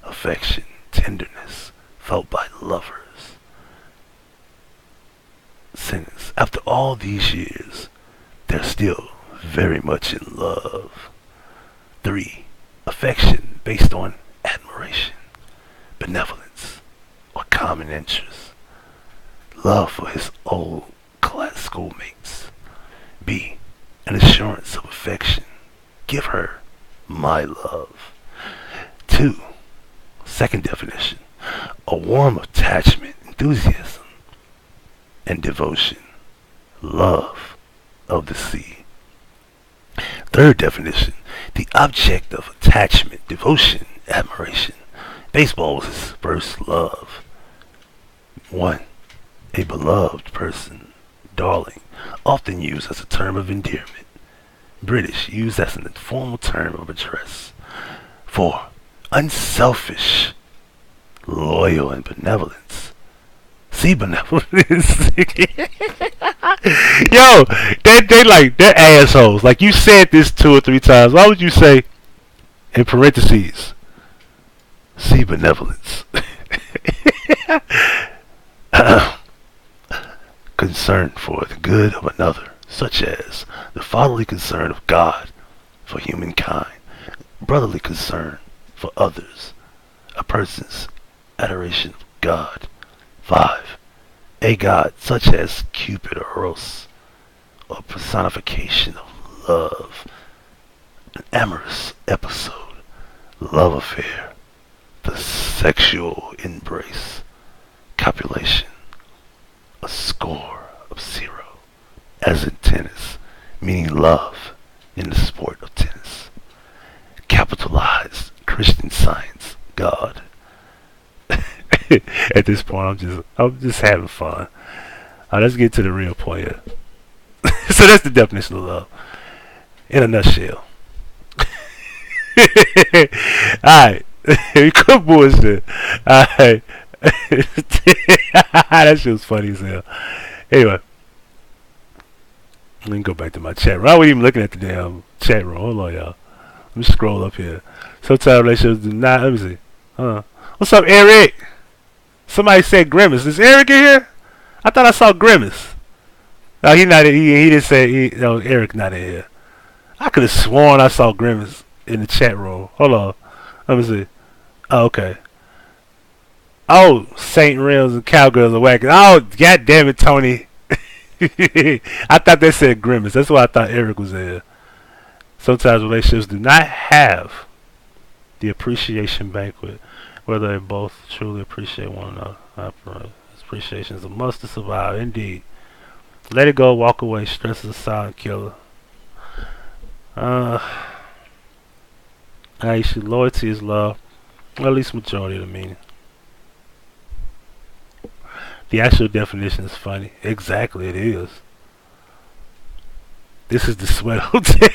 affection, tenderness felt by lovers. Sentence. After all these years, they're still very much in love. 3. Affection based on admiration, benevolence, or common interests. Love for his old class schoolmates. B. An assurance of affection. Give her my love. 2. Second definition. A warm attachment, enthusiasm, and devotion. Love of the sea. Third definition. The object of attachment, devotion, admiration. Baseball was his first love. 1. A beloved person, darling, often used as a term of endearment. British, used as an informal term of address. 4. Unselfish, loyal, and benevolence. See benevolence. Yo, they like, they're assholes. Like, you said this 2 or 3 times. Why would you say, in parentheses, see benevolence? Concern for the good of another, such as the fatherly concern of God for humankind, brotherly concern for others, a person's adoration of God. 5. A god such as Cupid or Eros, or personification of love, an amorous episode, love affair, the sexual embrace, copulation, a score of 0, as in tennis, meaning love in the sport of tennis. Capitalized Christian Science, God. At this point, I'm just having fun. Let's get to the real point here. So that's the definition of love, in a nutshell. Alright, we could bullshit. Alright. That shit was funny as hell. Anyway, let me go back to my chat room. I wasn't even looking at the damn chat room. Hold on, y'all. Let me scroll up here. Sometimes relationships do not. Let me see. What's up, Eric? Somebody said Grimace. Is Eric in here? I thought I saw Grimace. No, he not. He didn't say. No, Eric not in here. I could have sworn I saw Grimace in the chat room. Hold on. Let me see. Oh, okay. Oh, Saint Rims and Cowgirls are whack. Oh, god damn it, Tony. I thought they said Grimace. That's why I thought Eric was there. Sometimes relationships do not have the appreciation banquet, whether they both truly appreciate one another. Appreciation is a must to survive. Indeed. Let it go, walk away. Stress is a silent killer. Aisha, loyalty is love. Well, at least majority of the meaning. The actual definition is funny. Exactly, it is. This is the sweat hotel.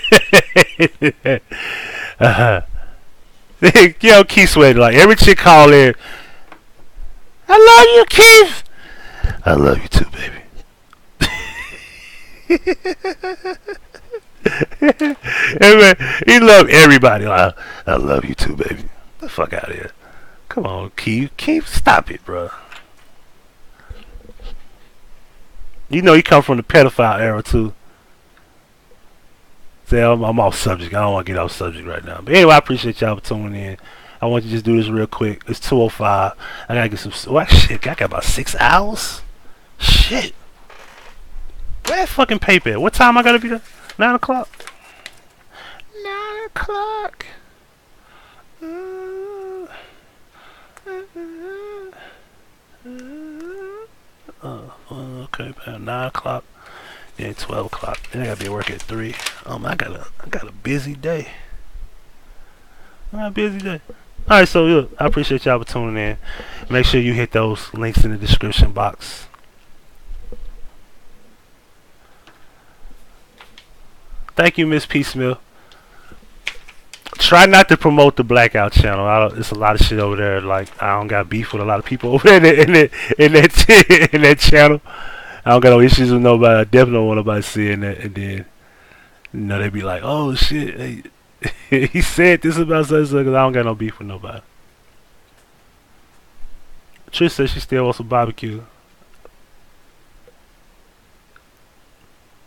Yo, Keith sweating. Like, every chick call in. I love you, Keith. I love you too, baby. He love everybody. Like, I love you too, baby. Get the fuck out of here. Come on, Keith. Keith, stop it, bro. You know he come from the pedophile era too. Say I'm off subject. I don't want to get off subject right now. But anyway, I appreciate y'all for tuning in. I want you to just do this real quick. It's 2:05. I gotta get some. What shit? I got about 6 hours. Shit. Where that fucking paper at? What time I gotta be there? 9 o'clock. 9 o'clock. Okay, about 9 o'clock. Then 12 o'clock. Then I gotta be at work at 3. I got a busy day. I got a busy day. Alright, so look, I appreciate y'all for tuning in. Make sure you hit those links in the description box. Thank you, Miss P. Smith. Try not to promote the Blackout channel. There's a lot of shit over there. Like, I don't got beef with a lot of people over there in that channel. I don't got no issues with nobody. I definitely don't want nobody seeing that. And then, you know, they be like, oh shit, hey, he said this about such and such. I don't got no beef with nobody. Trish says she still wants some barbecue.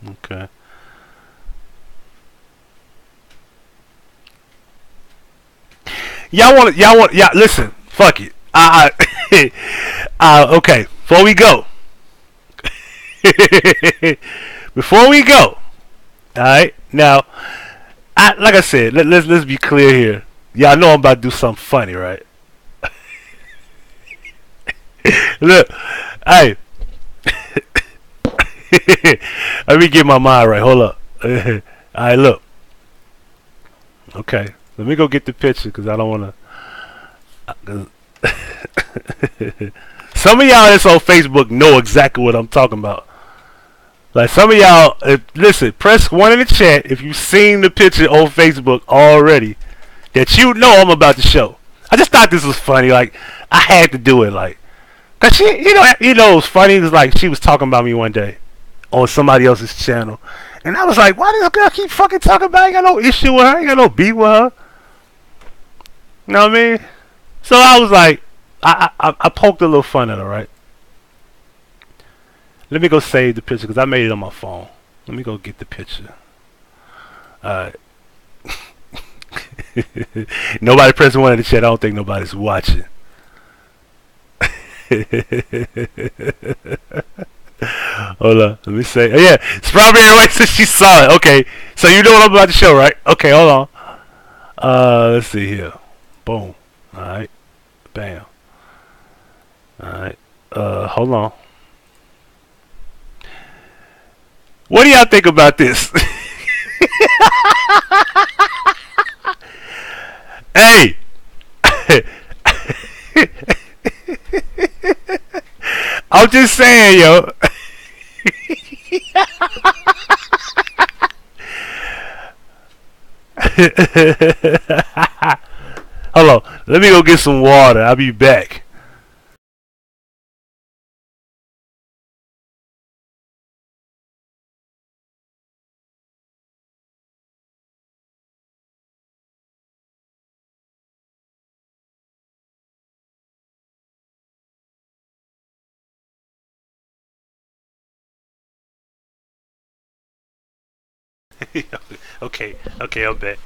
Okay. Y'all listen, fuck it. Okay, before we go. Alright, now, like I said, let's be clear here. Y'all know I'm about to do something funny, right? Look, hey. Let me get my mind right, hold up. Alright, look. Okay. Let me go get the picture because I don't want to. Some of y'all that's on Facebook know exactly what I'm talking about. Like some of y'all, listen, press 1 in the chat if you've seen the picture on Facebook already that you know I'm about to show. I just thought this was funny. Like I had to do it. Like, cause she, you know, it was funny. It was like she was talking about me one day on somebody else's channel, and I was like, why does this girl keep fucking talking about? I ain't got no issue with her. I ain't got no beef with her. You know what I mean? So I was like, I poked a little fun at her, right? Let me go save the picture because I made it on my phone. Let me go get the picture. Alright. Nobody pressing 1 in the chat. I don't think nobody's watching. Hold on. Let me say. Oh, yeah. Strawberry White says she saw it. Okay. So you know what I'm about to show, right? Okay, hold on. Let's see here. Boom. Alright. Bam. Alright. Hold on. What do y'all think about this? Hey! I'm just saying, yo. Hold on. Let me go get some water. I'll be back. Okay, I'm back.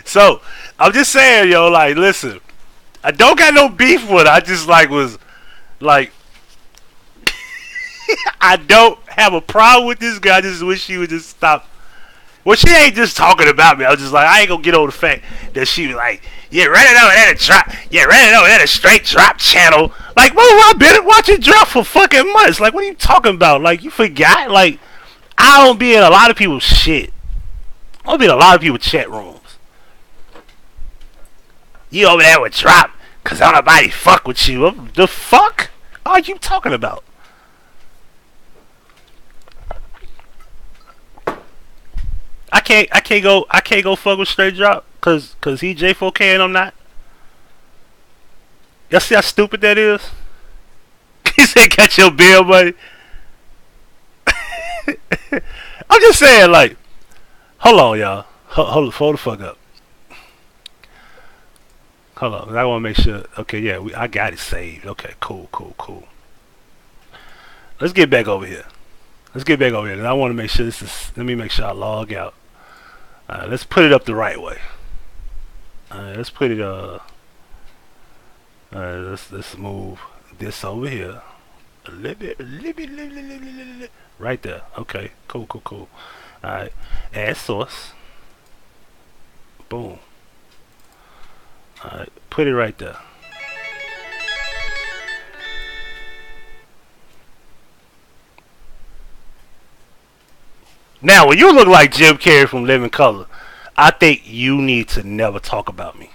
So, I'm just saying, yo, like, listen. I don't got no beef with her. I just like was like I don't have a problem with this guy. I just wish she would just stop. Well, she ain't just talking about me. I was just like, I ain't gonna get over the fact that she was like, yeah, run it over that a drop. Yeah, run it over that a straight drop channel. Like, well, I've been watching drop for fucking months. Like, what are you talking about? Like, you forgot? Like, I don't be in a lot of people's shit. I don't be in a lot of people's chat rooms. You over there with drop because don't nobody fuck with you. What the fuck are you talking about? I can't go fuck with straight drop cause he J4K and I'm not. Y'all see how stupid that is? He said got your bill money. I'm just saying, like, hold on, y'all. Hold the fuck up. Hold on, I want to make sure. Okay, yeah, I got it saved. Okay, cool. Let's get back over here. And I want to make sure this is. Let me make sure I log out. Let's put it up the right way. Let's put it. Let's move this over here. A little bit. Right there. Okay. Cool. All right. Add source. Boom. All right. Put it right there. Now, when you look like Jim Carrey from Living Color, I think you need to never talk about me.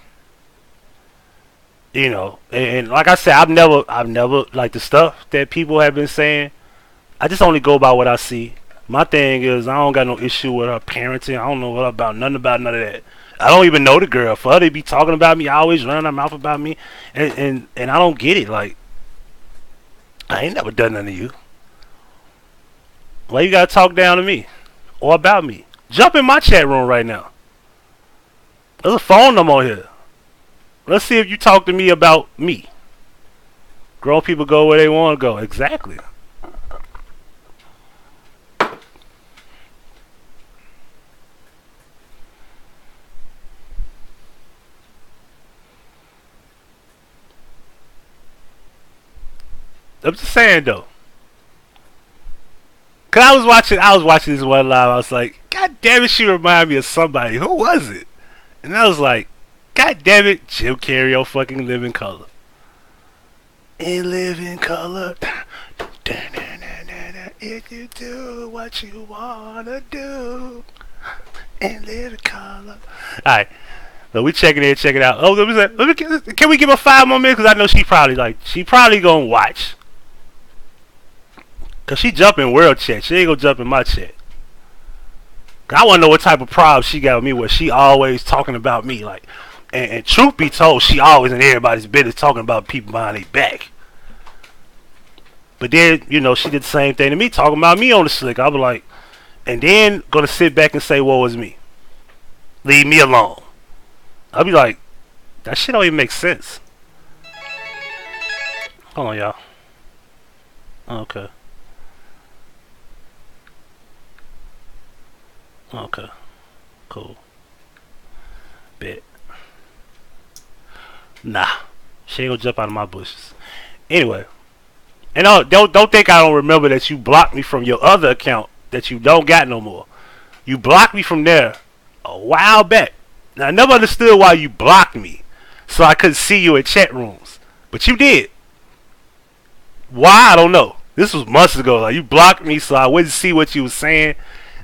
You know, and like I said, I've never like the stuff that people have been saying. I just only go by what I see. My thing is, I don't got no issue with her parenting. I don't know about none of that. I don't even know the girl. For her to be talking about me, I always run her mouth about me, and I don't get it. Like, I ain't never done nothing to you. Why you gotta talk down to me or about me? Jump in my chat room right now. There's a phone number on here. Let's see if you talk to me about me. Grown people go where they want to go. Exactly. I'm just saying though. Cause I was watching this one live. I was like, God damn it, she reminded me of somebody. Who was it? And I was like, God damn it, Jim Carrey on fucking Living Color. In Living Color. If you do what you wanna do. In Living Color. Alright. So we checking it out. Oh, can we give her 5 more minutes? Cause I know she probably gonna watch. Cause she jump in world chat. She ain't gonna jump in my chat. I wanna know what type of problem she got with me where she always talking about me. Like, and truth be told, she always in everybody's business talking about people behind their back. But then, you know, she did the same thing to me, talking about me on the slick. I was like, and then gonna sit back and say, "What was me? Leave me alone." I'll be like, that shit don't even make sense. Hold on, y'all. Okay. Cool. Bet. Nah. She ain't gonna jump out of my bushes. Anyway. And don't think I don't remember that you blocked me from your other account that you don't got no more. You blocked me from there a while back. Now, I never understood why you blocked me, so I couldn't see you in chat rooms. But you did. Why? I don't know. This was months ago. Like, you blocked me so I wouldn't see what you was saying.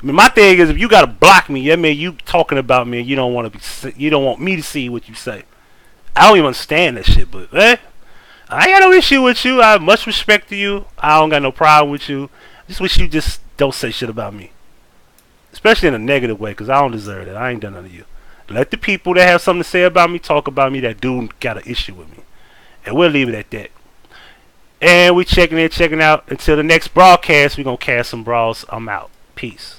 I mean, my thing is, if you gotta block me, that means you talking about me and you don't want me to see what you say. I don't even understand that shit, but I ain't got no issue with you. I have much respect to you. I don't got no problem with you. I just wish you just don't say shit about me, especially in a negative way, because I don't deserve that. I ain't done nothing to you. Let the people that have something to say about me talk about me that do got an issue with me. And we'll leave it at that. And we checking out. Until the next broadcast, we're going to cast some bras. I'm out. Peace.